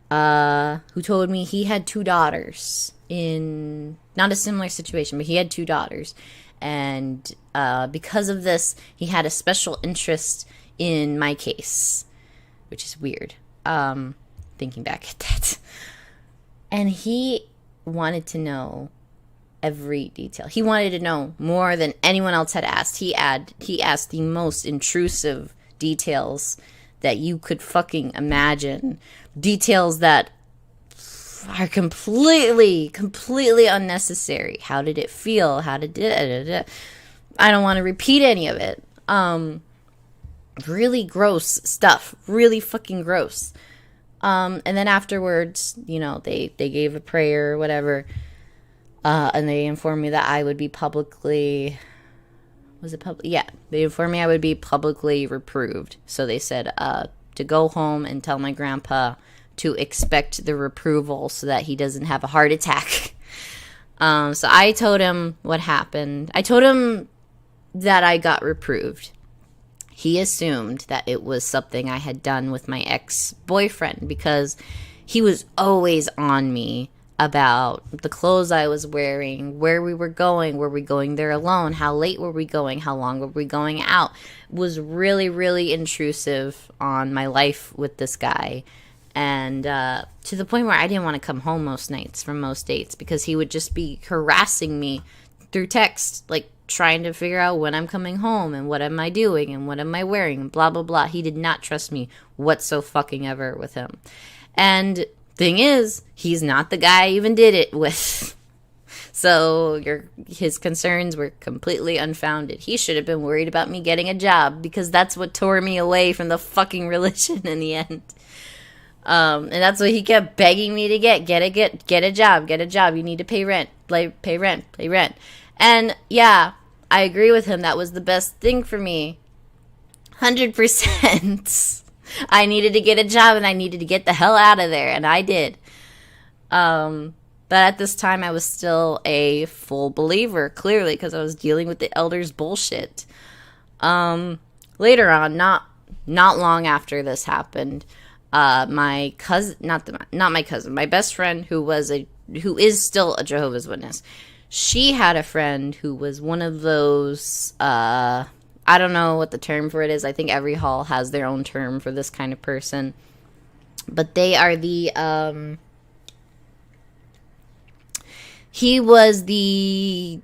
who told me he had 2 daughters in not a similar situation, but he had 2 daughters. And because of this, he had a special interest in my case, which is weird, thinking back at that. And he wanted to know every detail. He wanted to know more than anyone else had asked. He asked the most intrusive details that you could fucking imagine. Details that are completely unnecessary. How did it feel? How did it? I don't want to repeat any of it. Really gross stuff. Really fucking gross. And then afterwards, they gave a prayer or whatever. And they informed me that I would be publicly... Was it public? Yeah. They informed me I would be publicly reproved. So they said to go home and tell my grandpa to expect the reproval so that he doesn't have a heart attack. So I told him what happened. I told him that I got reproved. He assumed that it was something I had done with my ex-boyfriend because he was always on me about the clothes I was wearing, where we were going there alone, how late were we going, how long were we going out. It was really, really intrusive on my life with this guy. And to the point where I didn't want to come home most nights from most dates because he would just be harassing me through text, like trying to figure out when I'm coming home and what am I doing and what am I wearing and blah, blah, blah. He did not trust me whatsoever with him. And thing is, he's not the guy I even did it with. So his concerns were completely unfounded. He should have been worried about me getting a job, because that's what tore me away from the fucking religion in the end. And that's what he kept begging me to get a job. You need to pay rent. Pay rent. And yeah, I agree with him. That was the best thing for me. 100%. I needed to get a job and I needed to get the hell out of there. And I did. But at this time, I was still a full believer, clearly, because I was dealing with the elders' bullshit. Later on, not long after this happened, my cousin, not my cousin, my best friend, who is still a Jehovah's Witness, she had a friend who was one of those, I don't know what the term for it is. I think every hall has their own term for this kind of person. But they are he was the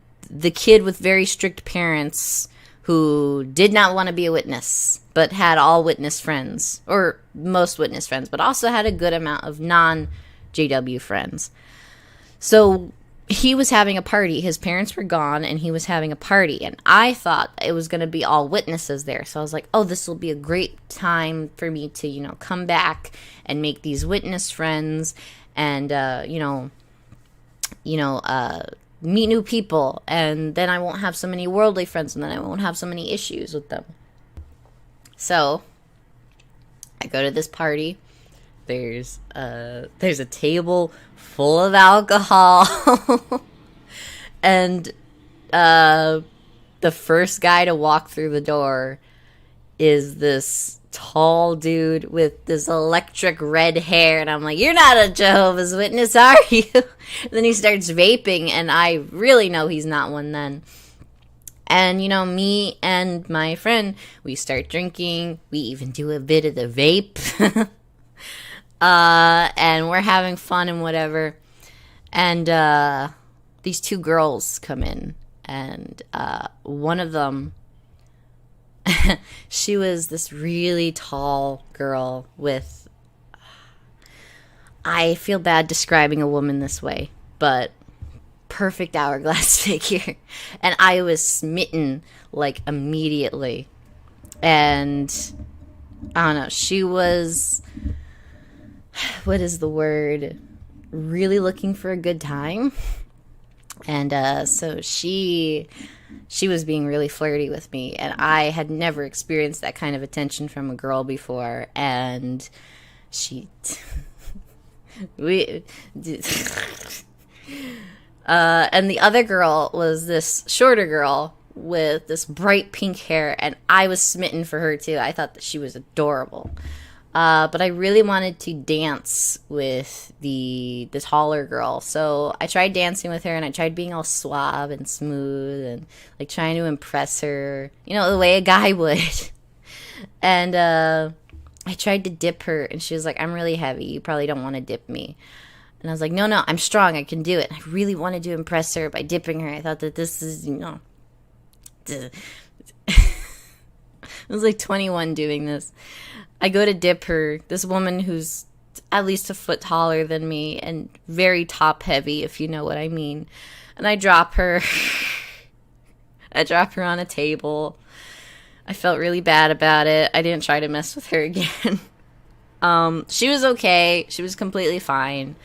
kid with very strict parents who did not want to be a witness, but had all witness friends, or most witness friends, but also had a good amount of non-JW friends. So he was having a party. His parents were gone, and he was having a party. And I thought it was going to be all witnesses there. So I was like, oh, this will be a great time for me to, come back and make these witness friends and, meet new people. And then I won't have so many worldly friends, and then I won't have so many issues with them. So I go to this party. There's a table full of alcohol. And the first guy to walk through the door is this tall dude with this electric red hair. And I'm like, you're not a Jehovah's Witness, are you? And then he starts vaping, and I really know he's not one then. And, me and my friend, we start drinking. We even do a bit of the vape. And we're having fun and whatever. And these two girls come in. And one of them, she was this really tall girl with... I feel bad describing a woman this way, but perfect hourglass figure. And I was smitten, immediately. And I don't know, she was... what is the word? Really looking for a good time. And so she was being really flirty with me, and I had never experienced that kind of attention from a girl before. And and the other girl was this shorter girl with this bright pink hair, and I was smitten for her too. I thought that she was adorable. But I really wanted to dance with the taller girl. So I tried dancing with her, and I tried being all suave and smooth and trying to impress her, the way a guy would. And I tried to dip her, and she was like, I'm really heavy. You probably don't want to dip me. And I was like, no, I'm strong. I can do it. And I really wanted to impress her by dipping her. I thought that this is, I was 21 doing this. I go to dip her, this woman who's at least a foot taller than me and very top heavy, if you know what I mean. And I drop her. I drop her on a table. I felt really bad about it. I didn't try to mess with her again. She was okay. She was completely fine.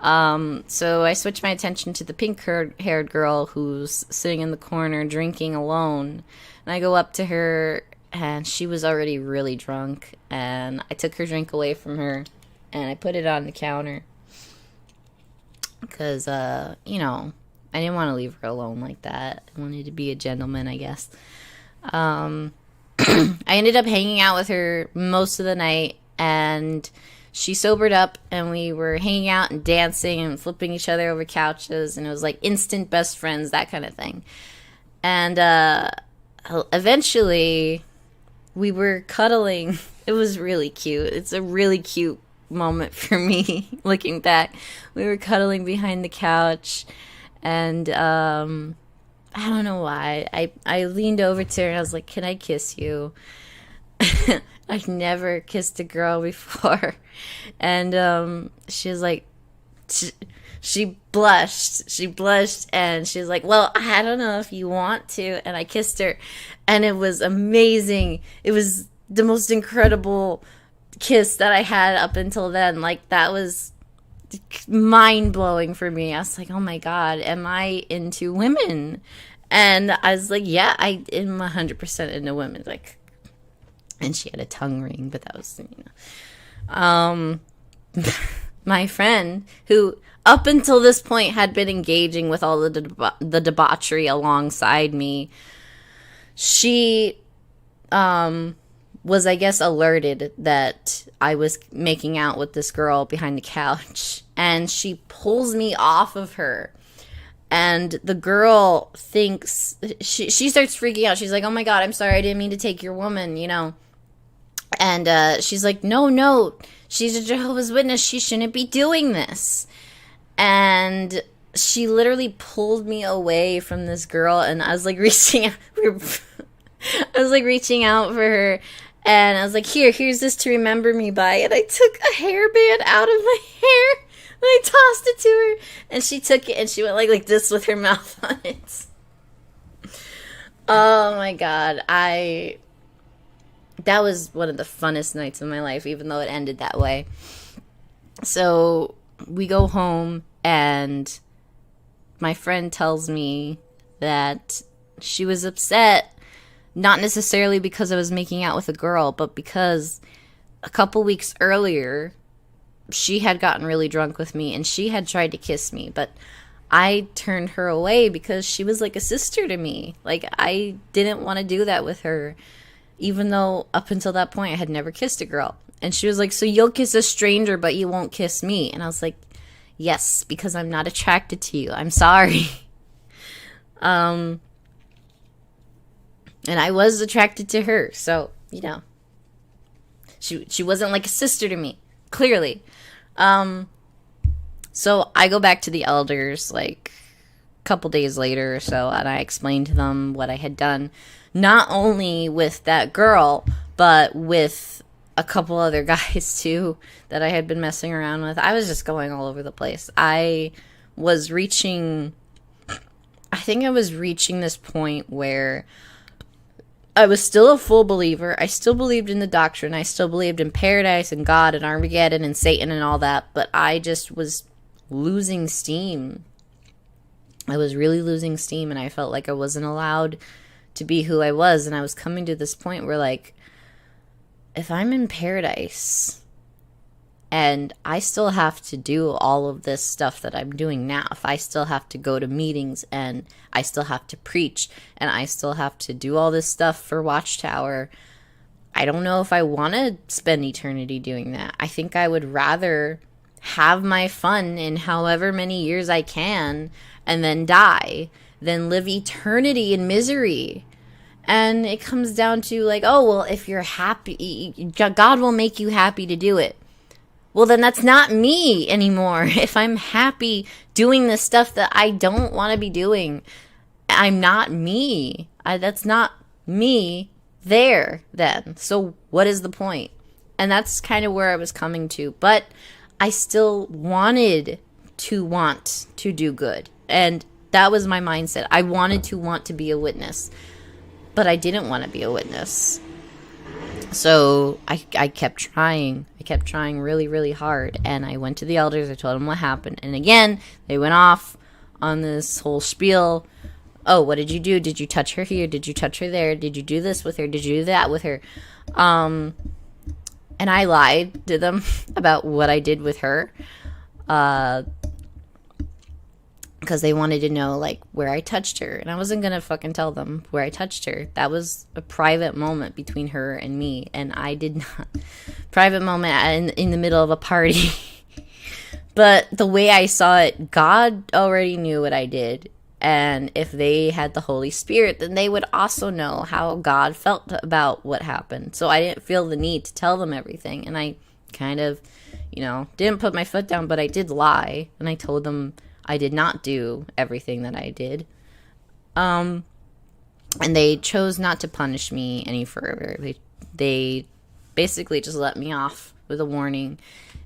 So I switched my attention to the pink-haired girl who's sitting in the corner drinking alone. And I go up to her, and she was already really drunk, and I took her drink away from her, and I put it on the counter, because, I didn't want to leave her alone like that. I wanted to be a gentleman, I guess. I ended up hanging out with her most of the night, and she sobered up, and we were hanging out and dancing and flipping each other over couches, and it was instant best friends, that kind of thing. And, eventually we were cuddling. It was really cute. It's a really cute moment for me, looking back. We were cuddling behind the couch, and I I don't know why. I leaned over to her and I was like, can I kiss you? I've never kissed a girl before. And she was like, she blushed. She blushed and she was like, well, I don't know if you want to. And I kissed her. And it was amazing. It was the most incredible kiss that I had up until then. Like, that was mind-blowing for me. I was like, oh my God, am I into women? And I was like, yeah, I am 100% into women. Like, and she had a tongue ring, but that was, my friend, who up until this point had been engaging with all the debauchery alongside me, she was, I guess, alerted that I was making out with this girl behind the couch, and she pulls me off of her. And the girl thinks, she starts freaking out. She's like, oh my God, I'm sorry, I didn't mean to take your woman, And she's like, no, she's a Jehovah's Witness. She shouldn't be doing this. And she literally pulled me away from this girl, and I was like reaching out. I was like reaching out for her, and I was like, here's this to remember me by. And I took a hairband out of my hair, and I tossed it to her, and she took it, and she went like this with her mouth on it. Oh my God, that was one of the funnest nights of my life, even though it ended that way. So we go home, and my friend tells me that she was upset, not necessarily because I was making out with a girl, but because a couple weeks earlier, she had gotten really drunk with me, and she had tried to kiss me, but I turned her away because she was like a sister to me. Like, I didn't want to do that with her, even though up until that point I had never kissed a girl. And she was like, so you'll kiss a stranger, but you won't kiss me? And I was like, yes, because I'm not attracted to you. I'm sorry. And I was attracted to her, so, she wasn't like a sister to me, clearly. So I go back to the elders, like, a couple days later or so, and I explained to them what I had done, not only with that girl, but with a couple other guys, too, that I had been messing around with. I was just going all over the place. I think I was reaching this point where I was still a full believer. I still believed in the doctrine. I still believed in paradise and God and Armageddon and Satan and all that. But I just was losing steam. I was really losing steam, and I felt like I wasn't allowed to be who I was. And I was coming to this point where, like, if I'm in paradise and I still have to do all of this stuff that I'm doing now, if I still have to go to meetings and I still have to preach and I still have to do all this stuff for Watchtower, I don't know if I want to spend eternity doing that. I think I would rather have my fun in however many years I can and then die than live eternity in misery. And it comes down to, like, oh, well, if you're happy, God will make you happy to do it. Well, then that's not me anymore. If I'm happy doing the stuff that I don't want to be doing, I'm not me. That's not me there then. So what is the point? And that's kind of where I was coming to. But I still wanted to want to do good. And that was my mindset. I wanted to want to be a witness. But I didn't want to be a witness. So I kept trying. I kept trying really, really hard. And I went to the elders. I told them what happened. And again, they went off on this whole spiel. Oh, what did you do? Did you touch her here? Did you touch her there? Did you do this with her? Did you do that with her? And I lied to them about what I did with her. Because they wanted to know, like, where I touched her. And I wasn't going to fucking tell them where I touched her. That was a private moment between her and me. And I did not. Private moment in the middle of a party. But the way I saw it, God already knew what I did. And if they had the Holy Spirit, then they would also know how God felt about what happened. So I didn't feel the need to tell them everything. And I kind of, didn't put my foot down, but I did lie. And I told them I did not do everything that I did. And they chose not to punish me any further. They basically just let me off with a warning.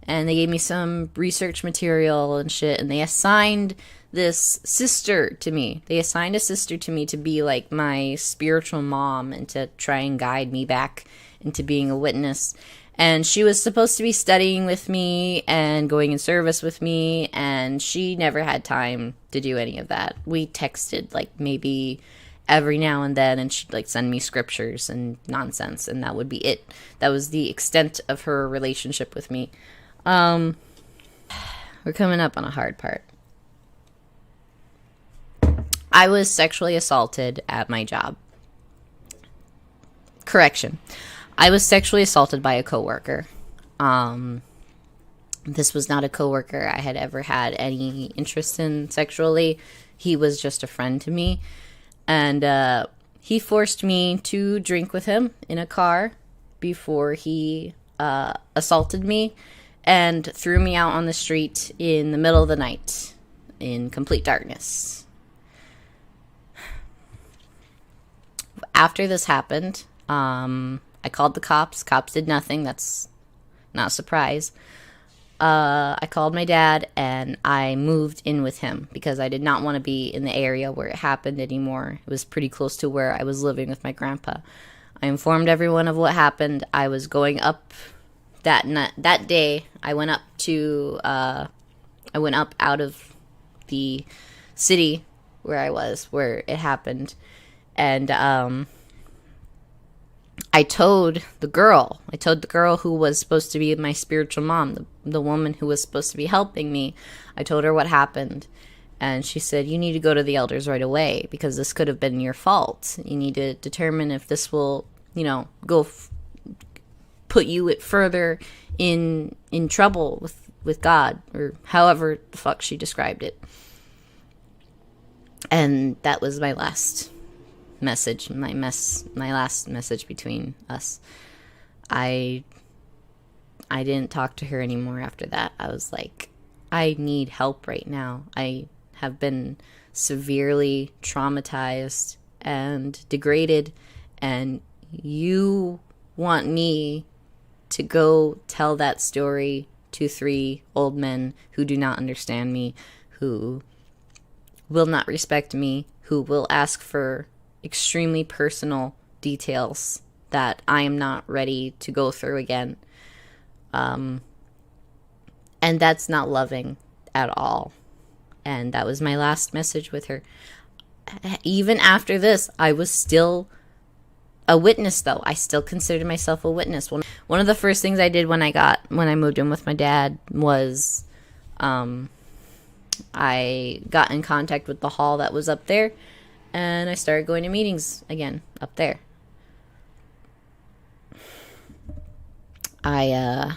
And they gave me some research material and shit. And they assigned this sister to me. They assigned a sister to me to be like my spiritual mom and to try and guide me back into being a witness. And she was supposed to be studying with me and going in service with me. And she never had time to do any of that. We texted like maybe every now and then, and she'd like send me scriptures and nonsense, and that would be it. That was the extent of her relationship with me. We're coming up on a hard part. I was sexually assaulted at my job. Correction. I was sexually assaulted by a coworker. This was not a coworker I had ever had any interest in sexually. He was just a friend to me. And he forced me to drink with him in a car before he assaulted me and threw me out on the street in the middle of the night in complete darkness. After this happened, I called the cops. Cops did nothing. That's not a surprise. I called my dad and I moved in with him because I did not want to be in the area where it happened anymore. It was pretty close to where I was living with my grandpa. I informed everyone of what happened. I was going up that day. I went up out of the city where it happened. And I told the girl who was supposed to be my spiritual mom, the woman who was supposed to be helping me. I told her what happened. And she said, you need to go to the elders right away because this could have been your fault. You need to determine if this will, put you further in trouble with God, or however the fuck she described it. And that was my last message, my last message between us. I didn't talk to her anymore after that. I was like, I need help right now. I have been severely traumatized and degraded, and you want me to go tell that story to 3 old men who do not understand me, who will not respect me, who will ask for extremely personal details that I am not ready to go through again. And that's not loving at all. And that was my last message with her. Even after this, I was still a witness, though. I still considered myself a witness. One of the first things I did when I moved in with my dad was I got in contact with the hall that was up there, and I started going to meetings again up there. I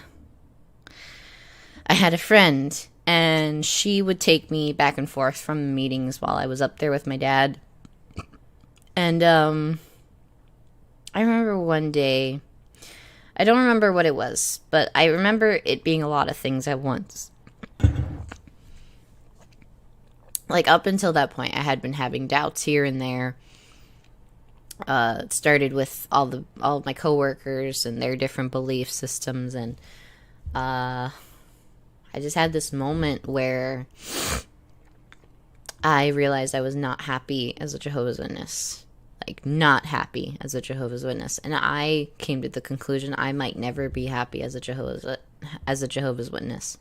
had a friend, and she would take me back and forth from the meetings while I was up there with my dad. And I remember one day, I don't remember what it was, but I remember it being a lot of things at once. Like, up until that point, I had been having doubts here and there. It started with all of my coworkers and their different belief systems, and I just had this moment where I realized I was not happy as a Jehovah's Witness. Like, not happy as a Jehovah's Witness. And I came to the conclusion I might never be happy as a Jehovah's Witness.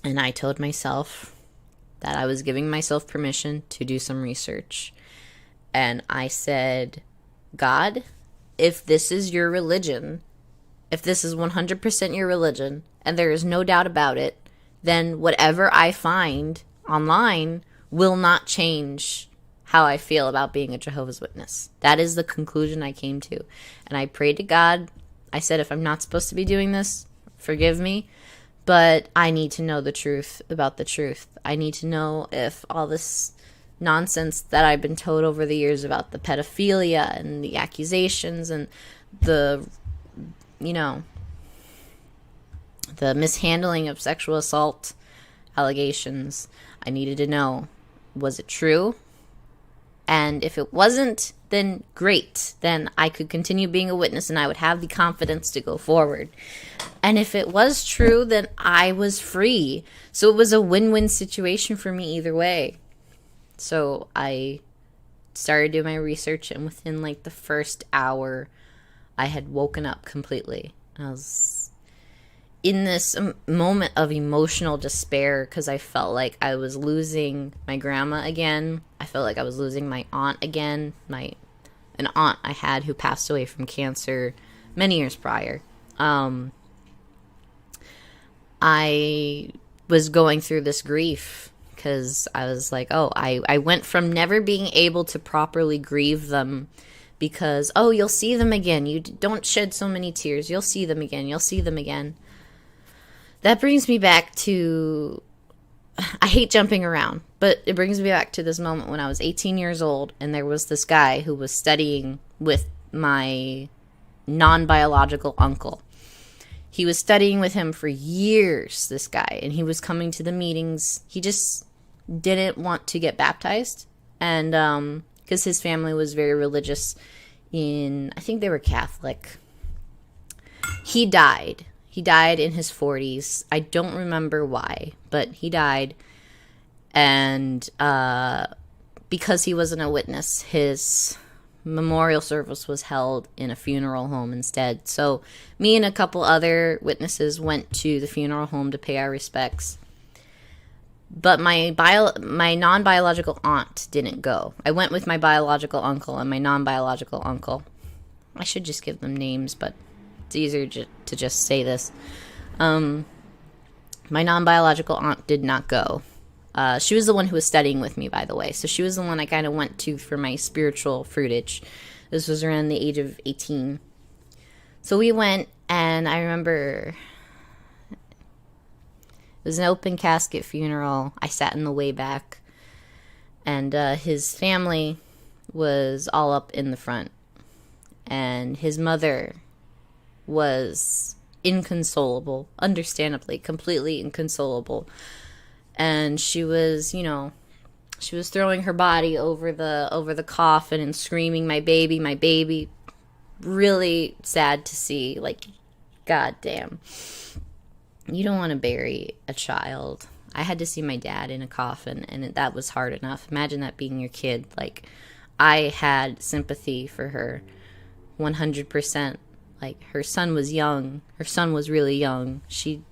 And I told myself that I was giving myself permission to do some research. And I said, God, if this is your religion, if this is 100% your religion, and there is no doubt about it, then whatever I find online will not change how I feel about being a Jehovah's Witness. That is the conclusion I came to. And I prayed to God. I said, if I'm not supposed to be doing this, forgive me. But I need to know the truth about the truth. I need to know if all this nonsense that I've been told over the years about the pedophilia and the accusations and the mishandling of sexual assault allegations, I needed to know, was it true? And if it wasn't, then great. Then I could continue being a witness and I would have the confidence to go forward. And if it was true, then I was free. So it was a win-win situation for me either way. So I started doing my research, and within like the first hour, I had woken up completely. I was in this moment of emotional despair because I felt like I was losing my grandma again. I felt like I was losing my aunt again. An aunt I had who passed away from cancer many years prior. I was going through this grief because I was like, oh, I went from never being able to properly grieve them because, oh, you'll see them again. You don't shed so many tears. You'll see them again. You'll see them again. That brings me back to, I hate jumping around, but it brings me back to this moment when I was 18 years old and there was this guy who was studying with my non-biological uncle. He was studying with him for years, this guy, and he was coming to the meetings. He just didn't want to get baptized, and because his family was very religious I think they were Catholic. He died. He died in his 40s. I don't remember why, but he died. And because he wasn't a witness, his memorial service was held in a funeral home instead. So me and a couple other witnesses went to the funeral home to pay our respects. But my non-biological aunt didn't go. I went with my biological uncle and my non-biological uncle. I should just give them names, but it's easier to just say this. My non-biological aunt did not go. She was the one who was studying with me, by the way. So she was the one I kind of went to for my spiritual fruitage. This was around the age of 18. So we went, and I remember it was an open casket funeral. I sat in the way back, and his family was all up in the front. And his mother was inconsolable, understandably, completely inconsolable. And she was, she was throwing her body over the coffin and screaming, my baby. Really sad to see. Like, goddamn. You don't want to bury a child. I had to see my dad in a coffin, and that was hard enough. Imagine that being your kid. Like, I had sympathy for her 100%. Like, her son was young. Her son was really young. She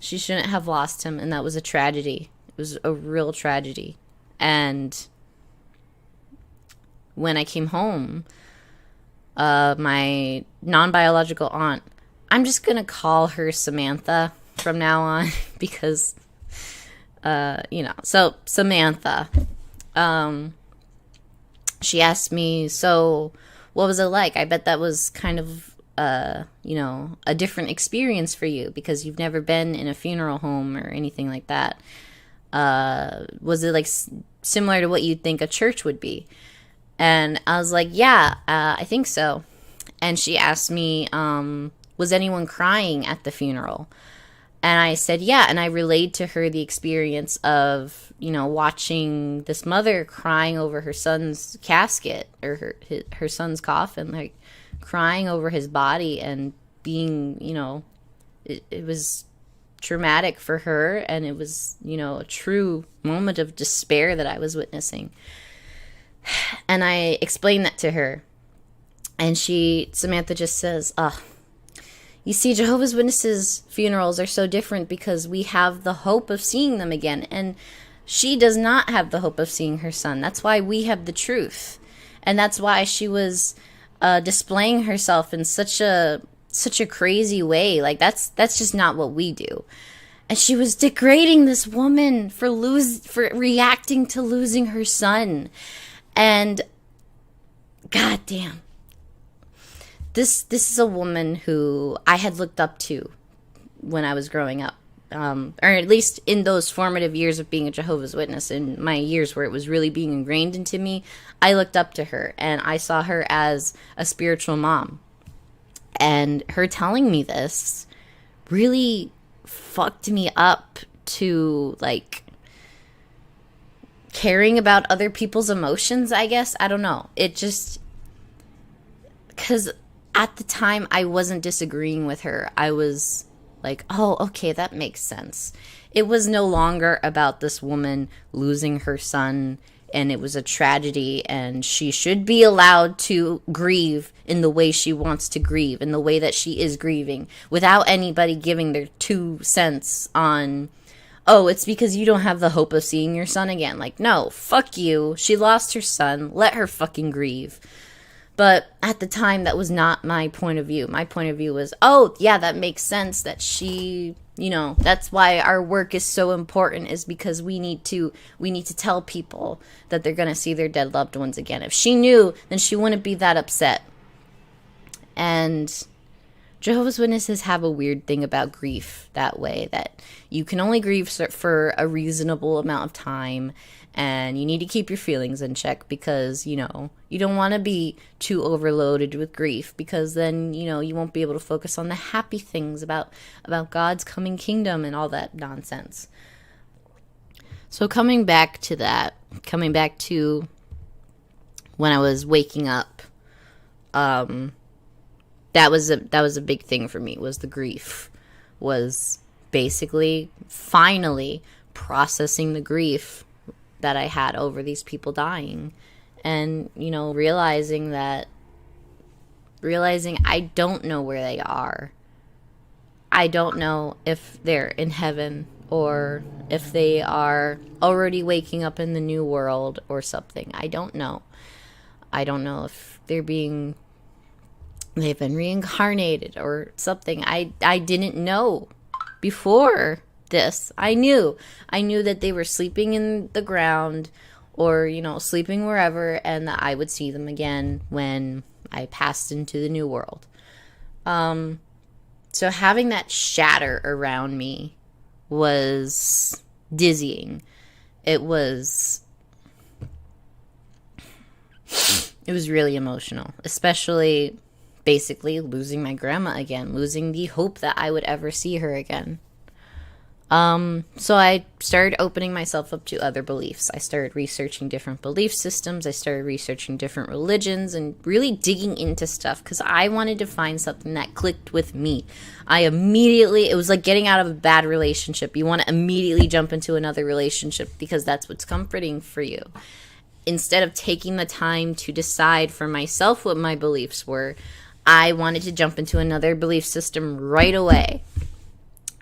shouldn't have lost him, and that was a tragedy. It was a real tragedy. And when I came home, my non-biological aunt, I'm just going to call her Samantha from now on because, so Samantha, she asked me, so what was it like? I bet that was kind of a different experience for you because you've never been in a funeral home or anything like that. Was it like similar to what you'd think a church would be? And I was like, yeah, I think so. And she asked me, was anyone crying at the funeral? And I said, yeah. And I relayed to her the experience of, watching this mother crying over her son's casket or her son's coffin, like, crying over his body and being, it was traumatic for her, and it was, a true moment of despair that I was witnessing. And I explained that to her, and Samantha just says, you see, Jehovah's Witnesses funerals are so different because we have the hope of seeing them again, and she does not have the hope of seeing her son. That's why we have the truth, and that's why she was displaying herself in such a crazy way. Like, that's just not what we do. And she was degrading this woman for reacting to losing her son. And goddamn, this is a woman who I had looked up to when I was growing up, or at least in those formative years of being a Jehovah's Witness, in my years where it was really being ingrained into me. I looked up to her, and I saw her as a spiritual mom. And her telling me this really fucked me up to, like, caring about other people's emotions, I guess. I don't know. It just, because at the time I wasn't disagreeing with her. I was like, oh, okay, that makes sense. It was no longer about this woman losing her son, and it was a tragedy, and she should be allowed to grieve in the way she wants to grieve, in the way that she is grieving, without anybody giving their 2 cents on, oh, it's because you don't have the hope of seeing your son again. Like, no, fuck you. She lost her son. Let her fucking grieve. But at the time, that was not my point of view. My point of view was, oh, yeah, that makes sense that she, you know, that's why our work is so important, is because we need to tell people that they're going to see their dead loved ones again. If she knew, then she wouldn't be that upset. And Jehovah's Witnesses have a weird thing about grief that way, that you can only grieve for a reasonable amount of time, and you need to keep your feelings in check because, you know, you don't want to be too overloaded with grief, because then, you know, you won't be able to focus on the happy things about God's coming kingdom and all that nonsense. So coming back to when I was waking up, that was a big thing for me, was the grief, was basically finally processing the grief that I had over these people dying, and, you know, realizing I don't know where they are. I don't know if they're in heaven or if they are already waking up in the new world or something. I don't know. I don't know if they've been reincarnated or something. I didn't know before this. I knew that they were sleeping in the ground, or, you know, sleeping wherever, and that I would see them again when I passed into the new world. So having that shatter around me was dizzying. It was really emotional, especially basically losing my grandma again, losing the hope that I would ever see her again. So I started opening myself up to other beliefs. I started researching different belief systems. I started researching different religions and really digging into stuff because I wanted to find something that clicked with me. It was like getting out of a bad relationship. You want to immediately jump into another relationship because that's what's comforting for you. Instead of taking the time to decide for myself what my beliefs were, I wanted to jump into another belief system right away.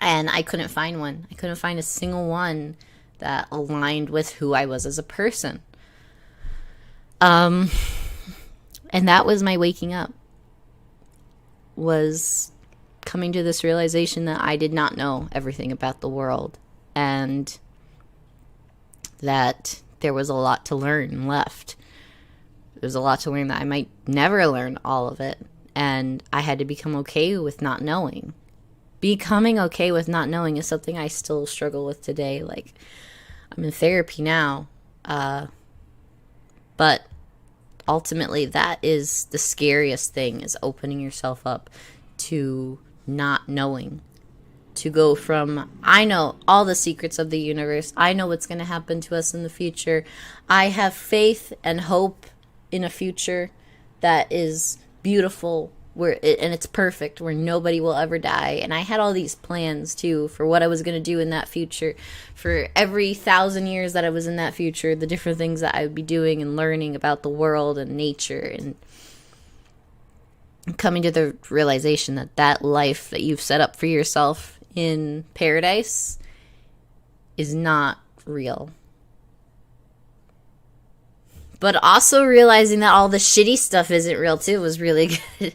And I couldn't find one. I couldn't find a single one that aligned with who I was as a person. And that was my waking up. Was coming to this realization that I did not know everything about the world. And that there was a lot to learn left. There was a lot to learn that I might never learn all of it. And I had to become okay with not knowing. Becoming okay with not knowing is something I still struggle with today. Like, I'm in therapy now. But ultimately, that is the scariest thing, is opening yourself up to not knowing. To go from, I know all the secrets of the universe. I know what's going to happen to us in the future. I have faith and hope in a future that is beautiful, and it's perfect, where nobody will ever die. And I had all these plans too for what I was going to do in that future, for every 1,000 years that I was in that future, the different things that I would be doing and learning about the world and nature, and coming to the realization that that life that you've set up for yourself in paradise is not real. But also realizing that all the shitty stuff isn't real too was really good.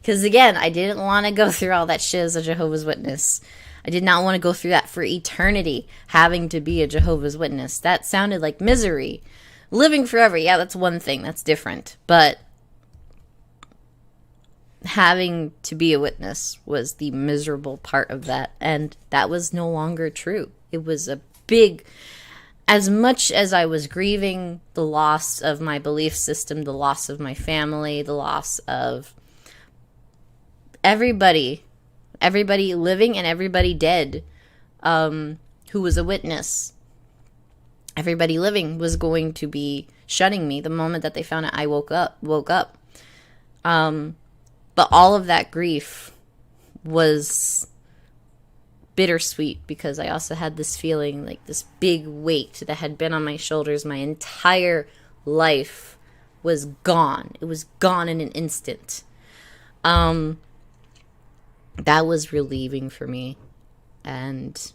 Because again, I didn't want to go through all that shit as a Jehovah's Witness. I did not want to go through that for eternity, having to be a Jehovah's Witness. That sounded like misery. Living forever, yeah, that's one thing. That's different. But having to be a witness was the miserable part of that. And that was no longer true. It was a big... As much as I was grieving the loss of my belief system, the loss of my family, the loss of everybody living and everybody dead, who was a witness, everybody living was going to be shunning me the moment that they found out I woke up. But all of that grief was bittersweet because I also had this feeling like this big weight that had been on my shoulders my entire life was gone. It was gone in an instant. That was relieving for me. And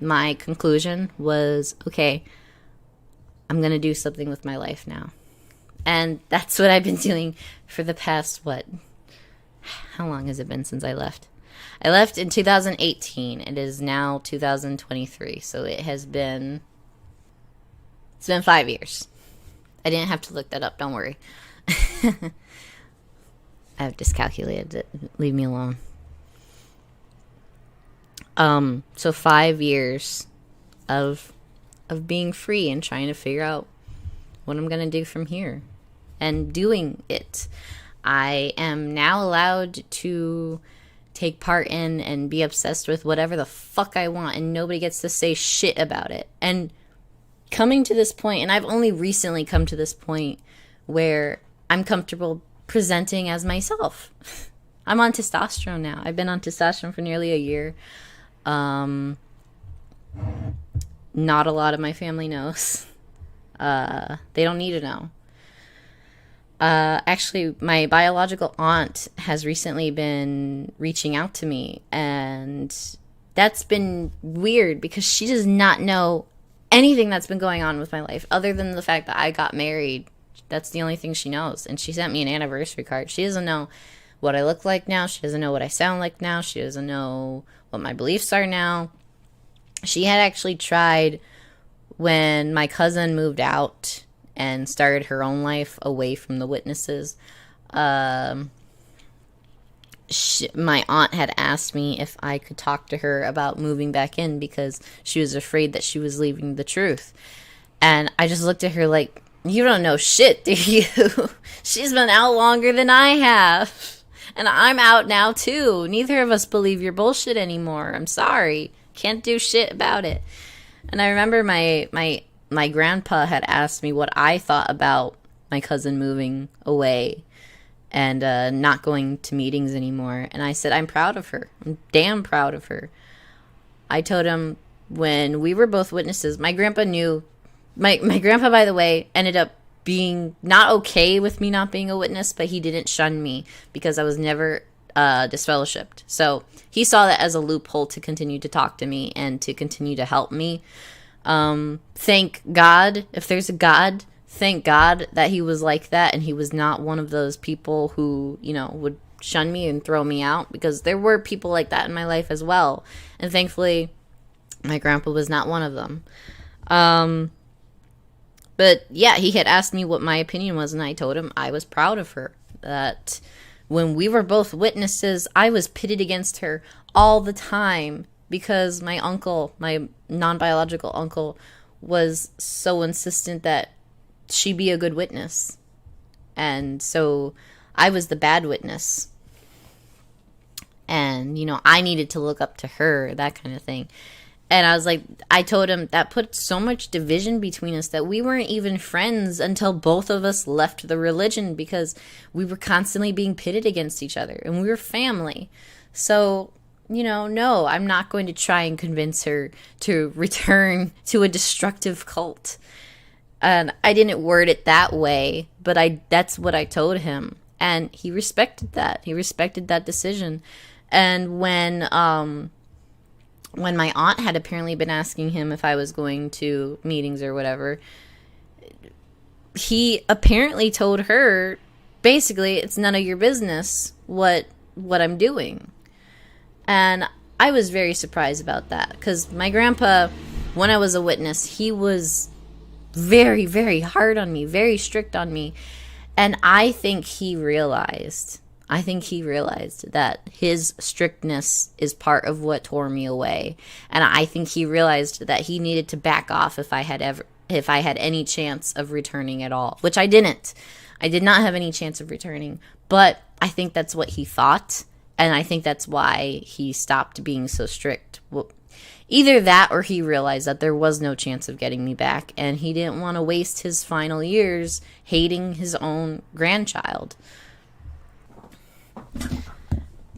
my conclusion was, okay, I'm going to do something with my life now. And that's what I've been doing for the past, how long has it been since I left? I left in 2018. It is now 2023. So it's been 5 years. I didn't have to look that up. Don't worry. I've discalculated it. Leave me alone. So 5 years of being free and trying to figure out what I'm going to do from here and doing it. I am now allowed to take part in and be obsessed with whatever the fuck I want, and nobody gets to say shit about it. And coming to this point, and I've only recently come to this point where I'm comfortable presenting as myself. I'm on testosterone now. I've been on testosterone for nearly a year. Not a lot of my family knows. They don't need to know. Actually, my biological aunt has recently been reaching out to me, and that's been weird because she does not know anything that's been going on with my life other than the fact that I got married. That's the only thing she knows. And she sent me an anniversary card. She doesn't know what I look like now. She doesn't know what I sound like now. She doesn't know what my beliefs are now. She had actually tried when my cousin moved out and started her own life away from the witnesses. My aunt had asked me if I could talk to her about moving back in because she was afraid that she was leaving the truth. And I just looked at her like, you don't know shit, do you? She's been out longer than I have. And I'm out now, too. Neither of us believe your bullshit anymore. I'm sorry. Can't do shit about it. And I remember my grandpa had asked me what I thought about my cousin moving away and not going to meetings anymore. And I said, I'm proud of her. I'm damn proud of her. I told him when we were both witnesses, my grandpa knew. My grandpa, by the way, ended up being not okay with me not being a witness, but he didn't shun me because I was never disfellowshipped. So he saw that as a loophole to continue to talk to me and to continue to help me. Thank God, if there's a God, thank God that he was like that and he was not one of those people who, would shun me and throw me out, because there were people like that in my life as well. And thankfully, my grandpa was not one of them. But yeah, he had asked me what my opinion was, and I told him I was proud of her. That when we were both witnesses, I was pitted against her all the time because my uncle, my non-biological uncle, was so insistent that she be a good witness. And so I was the bad witness. And, I needed to look up to her, that kind of thing. And I was like, I told him that put so much division between us that we weren't even friends until both of us left the religion because we were constantly being pitted against each other and we were family. So, no, I'm not going to try and convince her to return to a destructive cult. And I didn't word it that way, but that's what I told him. And he respected that. He respected that decision. And when my aunt had apparently been asking him if I was going to meetings or whatever, he apparently told her, basically, it's none of your business what I'm doing. And I was very surprised about that, because my grandpa, when I was a witness, he was very, very hard on me, very strict on me. And I think he realized that his strictness is part of what tore me away. And I think he realized that he needed to back off if I had any chance of returning at all, which I didn't. I did not have any chance of returning, but I think that's what he thought. And I think that's why he stopped being so strict. Well, Either that or he realized that there was no chance of getting me back, and he didn't want to waste his final years hating his own grandchild.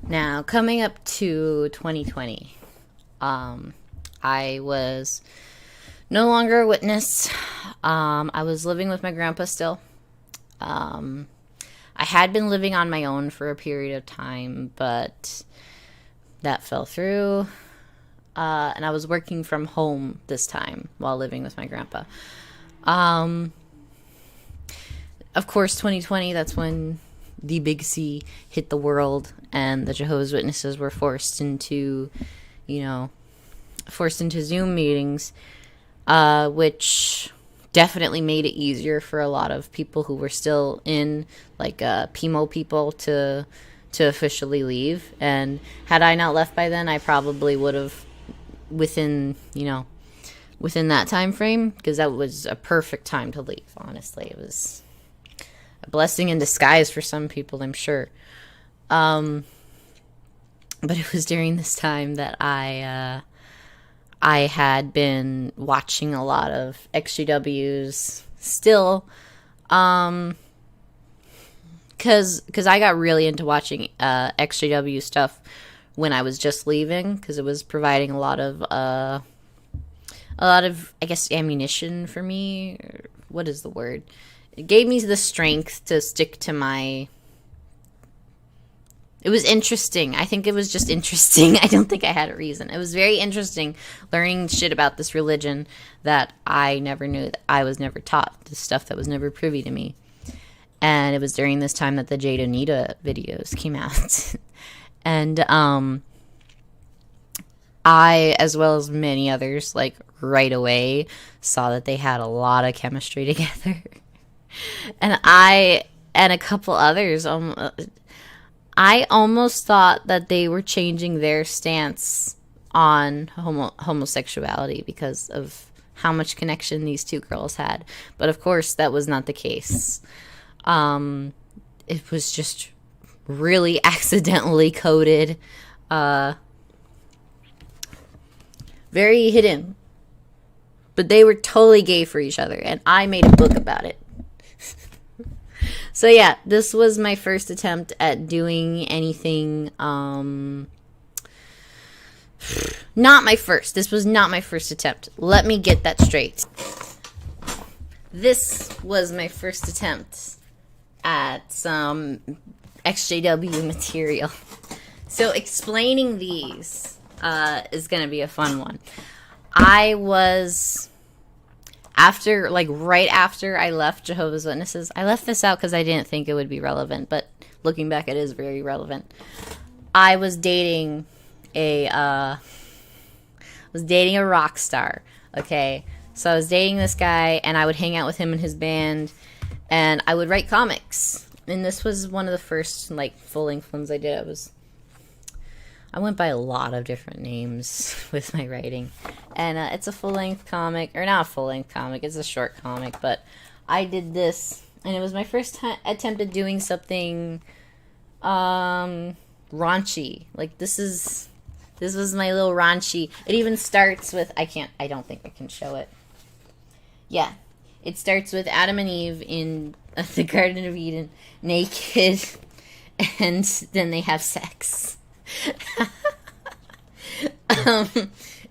Now, coming up to 2020, I was no longer a witness. I was living with my grandpa still. I had been living on my own for a period of time, but that fell through. And I was working from home this time while living with my grandpa. Of course, 2020, that's when the big C hit the world, and the Jehovah's Witnesses were forced into Zoom meetings, which definitely made it easier for a lot of people who were still in, like, PMO people to officially leave. And had I not left by then, I probably would have within that time frame, because that was a perfect time to leave. Honestly, it was a blessing in disguise for some people, I'm sure. But it was during this time that I had been watching a lot of EXJWs still, because I got really into watching EXJW stuff when I was just leaving, because it was providing a lot of I guess ammunition for me. What is the word? It gave me the strength to stick to my. It was interesting. I think it was just interesting. I don't think I had a reason. It was very interesting learning shit about this religion that I never knew, that I was never taught, this stuff that was never privy to me. And it was during this time that the Jade Anita videos came out. And I, as well as many others, like, right away saw that they had a lot of chemistry together. And I and a couple others, I almost thought that they were changing their stance on homosexuality because of how much connection these two girls had. But of course, that was not the case. It was just really accidentally coded, very hidden. But they were totally gay for each other, and I made a book about it. So yeah, this was my first attempt at doing anything, not my first. This was not my first attempt. Let me get that straight. This was my first attempt at some EXJW material. So explaining these is going to be a fun one. I was... right after I left Jehovah's Witnesses, I left this out because I didn't think it would be relevant, but looking back, it is very relevant. I was dating a rock star, okay? So I was dating this guy, and I would hang out with him and his band, and I would write comics. And this was one of the first, like, full-length ones I did. I went by a lot of different names with my writing. And it's a full-length comic. Or not a full-length comic. It's a short comic. But I did this. And it was my first attempt at doing something raunchy. Like, this was my little raunchy. It even starts with... I don't think I can show it. Yeah. It starts with Adam and Eve in the Garden of Eden. Naked. And then they have sex.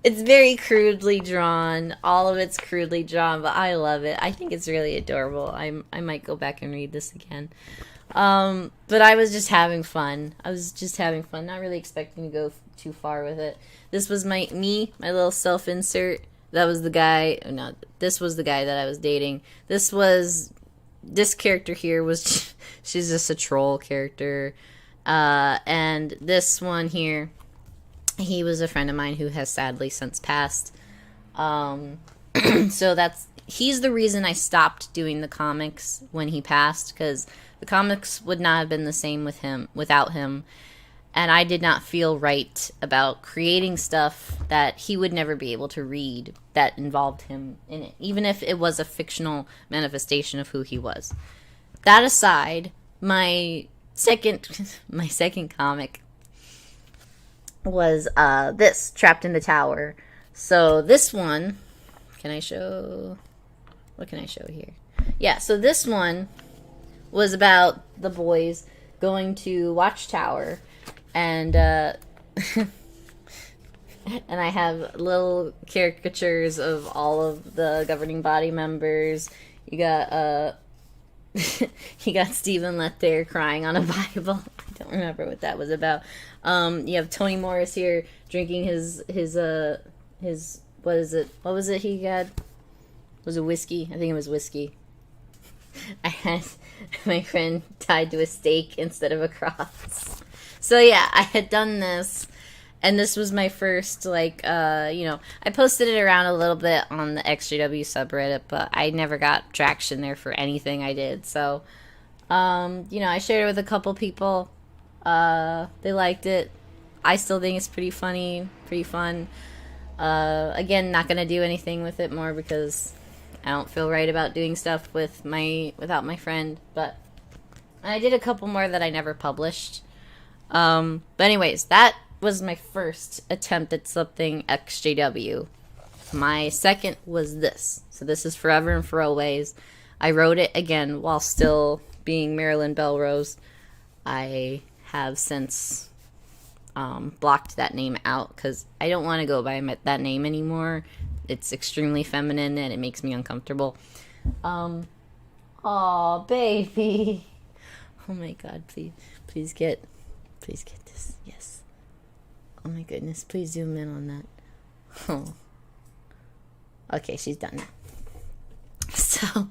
It's very crudely drawn. All of it's crudely drawn, but I love it. I think it's really adorable. I might go back and read this again. But I was just having fun. Not really expecting to go too far with it. This was my little self-insert. That was the guy. No, this was the guy that I was dating. This character here was she's just a troll character. And this one here, he was a friend of mine who has sadly since passed. So he's the reason I stopped doing the comics when he passed, because the comics would not have been the same without him. And I did not feel right about creating stuff that he would never be able to read that involved him in it, even if it was a fictional manifestation of who he was. That aside, my second comic was this, Trapped in the Tower. So this one, can I show? What can I show here? Yeah, so this one was about the boys going to Watchtower, and and I have little caricatures of all of the governing body members. You got you got Stephen Lett there crying on a Bible. I don't remember what that was about. You have Tony Morris here drinking his what is it? What was it he had? Was it whiskey? I think it was whiskey. I had my friend tied to a stake instead of a cross. So yeah, I had done this, and this was my first, like, I posted it around a little bit on the EXJW subreddit, but I never got traction there for anything I did. So, I shared it with a couple people. They liked it. I still think it's pretty funny, pretty fun. Again, not gonna do anything with it more because I don't feel right about doing stuff without my friend, but I did a couple more that I never published. But anyways, that was my first attempt at something XJW. My second was this. So this is Forever and for Always. I wrote it again while still being Marilyn Belrose. I have since blocked that name out because I don't want to go by that name anymore. It's extremely feminine and it makes me uncomfortable. Aw, baby. Oh my god, please get this. Yes. Oh my goodness, please zoom in on that. Oh. Okay, she's done now.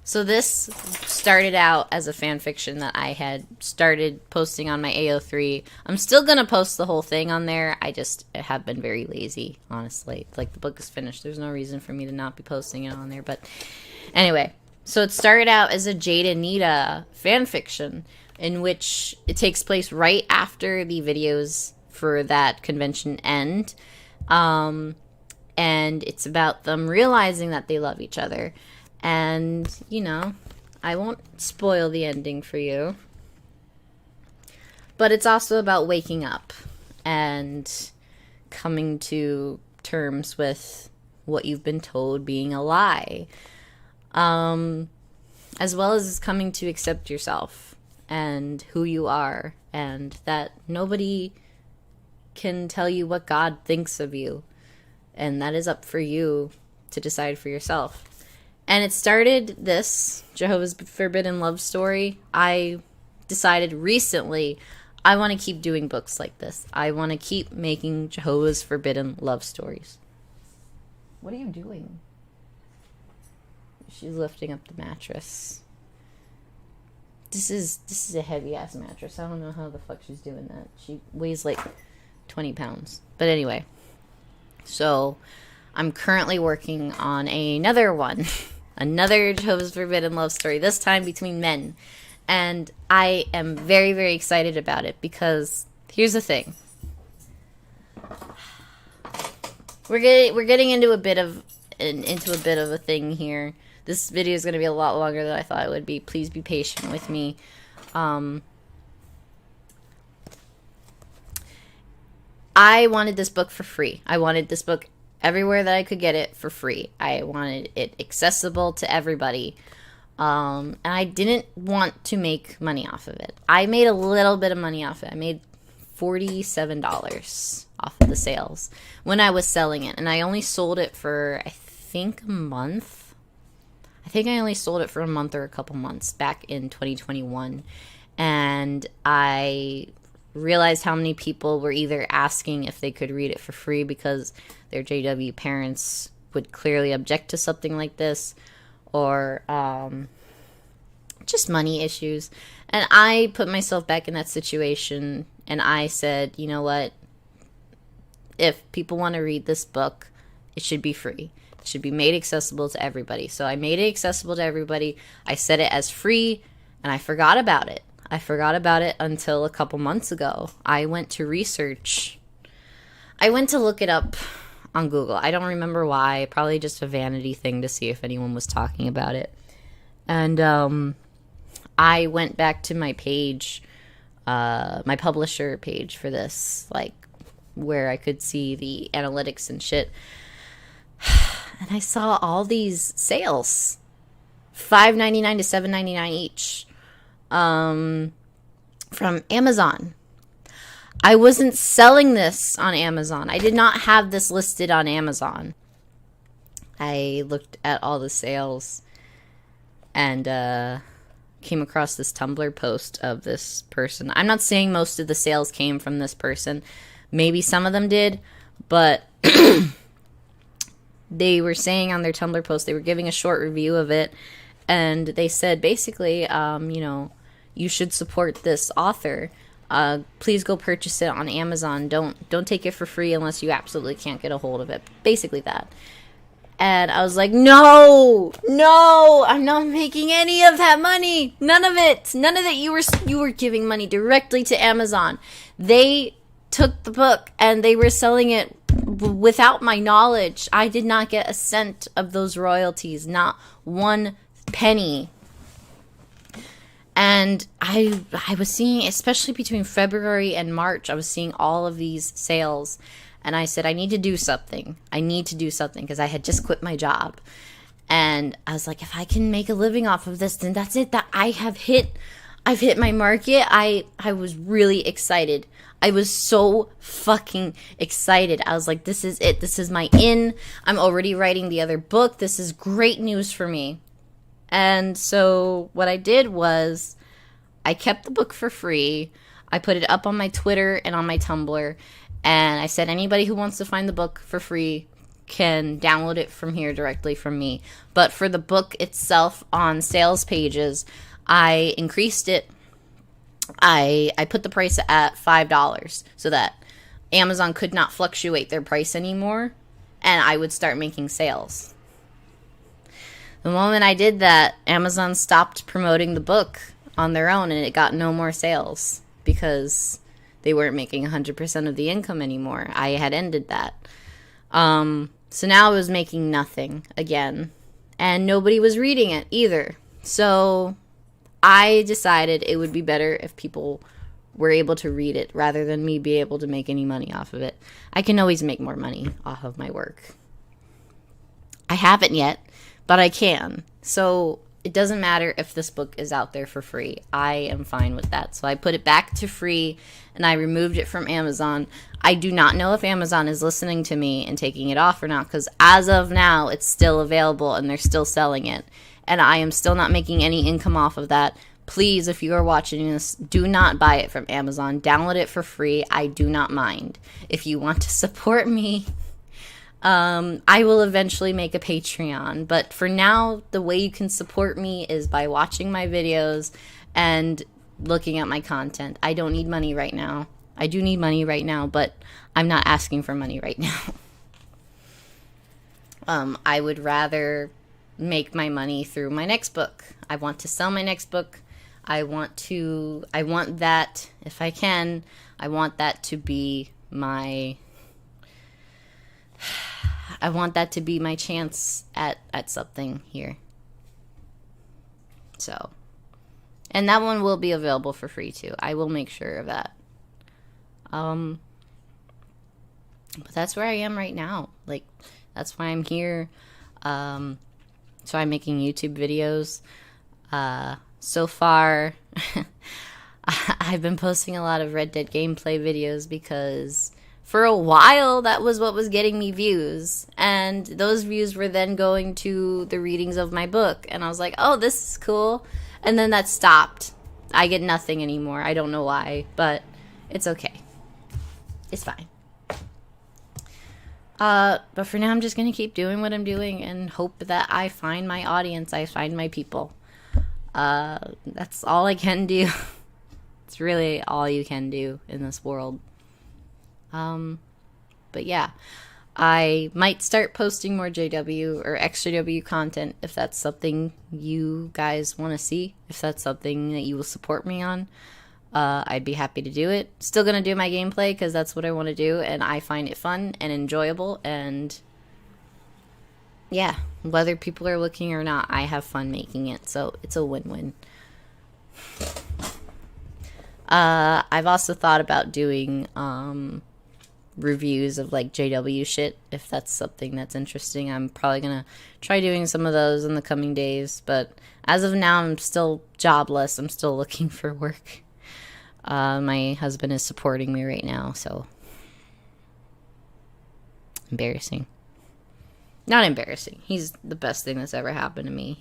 So this started out as a fan fiction that I had started posting on my AO3. I'm still going to post the whole thing on there. I just have been very lazy, honestly. It's like the book is finished. There's no reason for me to not be posting it on there. But anyway, so it started out as a Jade and Nita fan fiction in which it takes place right after the videos for that convention end. And it's about them realizing that they love each other. And, I won't spoil the ending for you. But it's also about waking up and coming to terms with what you've been told being a lie. As well as coming to accept yourself and who you are. And that nobody can tell you what God thinks of you. And that is up for you to decide for yourself. And it started this Jehovah's Forbidden Love Story. I decided recently I want to keep doing books like this. I want to keep making Jehovah's Forbidden Love Stories. What are you doing? She's lifting up the mattress. This is a heavy ass mattress. I don't know how the fuck she's doing that. She weighs like 20 pounds. But anyway. So I'm currently working on another one. Another Jehovah's Forbidden Love Story, this time between men. And I am very, very excited about it because here's the thing. We're getting into a bit of a thing here. This video is going to be a lot longer than I thought it would be. Please be patient with me. I wanted this book for free. I wanted this book everywhere that I could get it for free. I wanted it accessible to everybody. And I didn't want to make money off of it. I made a little bit of money off it. I made $47 off of the sales when I was selling it. And I only sold it for, I think, a month. I think I only sold it for a month or a couple months back in 2021. And I realized how many people were either asking if they could read it for free because their JW parents would clearly object to something like this, or just money issues. And I put myself back in that situation, and I said, you know what? If people want to read this book, it should be free. It should be made accessible to everybody. So I made it accessible to everybody. I set it as free, and I forgot about it. I forgot about it until a couple months ago. I went to research. I went to look it up on Google. I don't remember why. Probably just a vanity thing to see if anyone was talking about it. And I went back to my page, my publisher page for this, like where I could see the analytics and shit. And I saw all these sales, $5.99 to $7.99 each, from Amazon. I wasn't selling this on Amazon. I did not have this listed on Amazon. I looked at all the sales and came across this Tumblr post of this person. I'm not saying most of the sales came from this person. Maybe some of them did, but they were saying on their Tumblr post, they were giving a short review of it, and they said basically, you should support this author. Please go purchase it on Amazon. Don't take it for free unless you absolutely can't get a hold of it. Basically that. And I was like, no, I'm not making any of that money. None of it. You were giving money directly to Amazon. They took the book and they were selling it without my knowledge. I did not get a cent of those royalties, not one penny. And I was seeing, especially between February and March, I was seeing all of these sales. And I said, I need to do something. Because I had just quit my job. And I was like, if I can make a living off of this, then that's it. That I've hit my market. I was really excited. I was so fucking excited. I was like, this is it. This is my in. I'm already writing the other book. This is great news for me. And so what I did was I kept the book for free. I put it up on my Twitter and on my Tumblr. And I said, anybody who wants to find the book for free can download it from here directly from me. But for the book itself on sales pages, I increased it. I put the price at $5 so that Amazon could not fluctuate their price anymore. And I would start making sales. The moment I did that, Amazon stopped promoting the book on their own and it got no more sales because they weren't making 100% of the income anymore. I had ended that. So now I was making nothing again. And nobody was reading it either. So I decided it would be better if people were able to read it rather than me be able to make any money off of it. I can always make more money off of my work. I haven't yet, but I can. So it doesn't matter if this book is out there for free. I am fine with that. So I put it back to free and I removed it from Amazon. I do not know if Amazon is listening to me and taking it off or not, because as of now, it's still available and they're still selling it. And I am still not making any income off of that. Please, if you are watching this, do not buy it from Amazon. Download it for free. I do not mind. If you want to support me, I will eventually make a Patreon, but for now, the way you can support me is by watching my videos and looking at my content. I don't need money right now. I do need money right now, but I'm not asking for money right now. I would rather make my money through my next book. I want to sell my next book. I want that, if I can, I want that to be my chance at something here. So, and that one will be available for free too. I will make sure of that. But that's where I am right now. Like, that's why I'm here. So I'm making YouTube videos. So far, I've been posting a lot of Red Dead gameplay videos because for a while, that was what was getting me views. And those views were then going to the readings of my book. And I was like, oh, this is cool. And then that stopped. I get nothing anymore. I don't know why, but it's okay. It's fine. But for now, I'm just going to keep doing what I'm doing and hope that I find my audience. I find my people. That's all I can do. It's really all you can do in this world. But yeah, I might start posting more JW or EXJW content if that's something you guys want to see. If that's something that you will support me on, I'd be happy to do it. Still gonna do my gameplay because that's what I want to do, and I find it fun and enjoyable. And yeah, whether people are looking or not, I have fun making it, so it's a win-win. I've also thought about doing reviews of like JW shit, if that's something that's interesting. I'm probably gonna try doing some of those in the coming days, but as of now, I'm still jobless. I'm still looking for work. My husband is supporting me right now, so embarrassing. Not embarrassing. He's the best thing that's ever happened to me.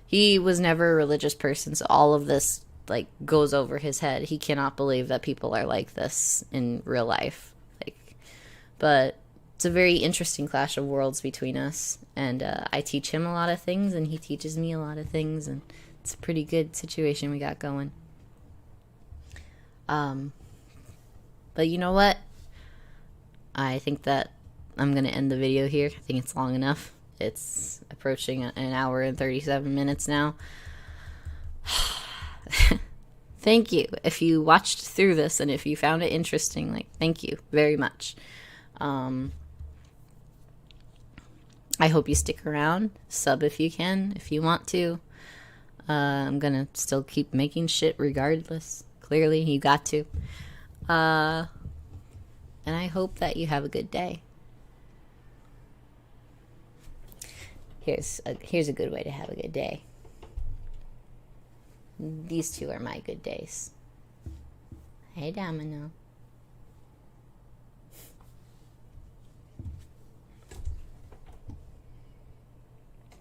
He was never a religious person, so all of this like goes over his head. He cannot believe that people are like this in real life. Like, but it's a very interesting clash of worlds between us, and I teach him a lot of things and he teaches me a lot of things, and it's a pretty good situation we got going. But you know what? I think that I'm going to end the video here. I think it's long enough. It's approaching an hour and 37 minutes now. Thank you. If you watched through this and if you found it interesting, like, thank you very much. I hope you stick around. Sub if you can, if you want to. I'm going to still keep making shit regardless. Clearly, you got to. And I hope that you have a good day. Here's a good way to have a good day. These two are my good days. Hey, Domino.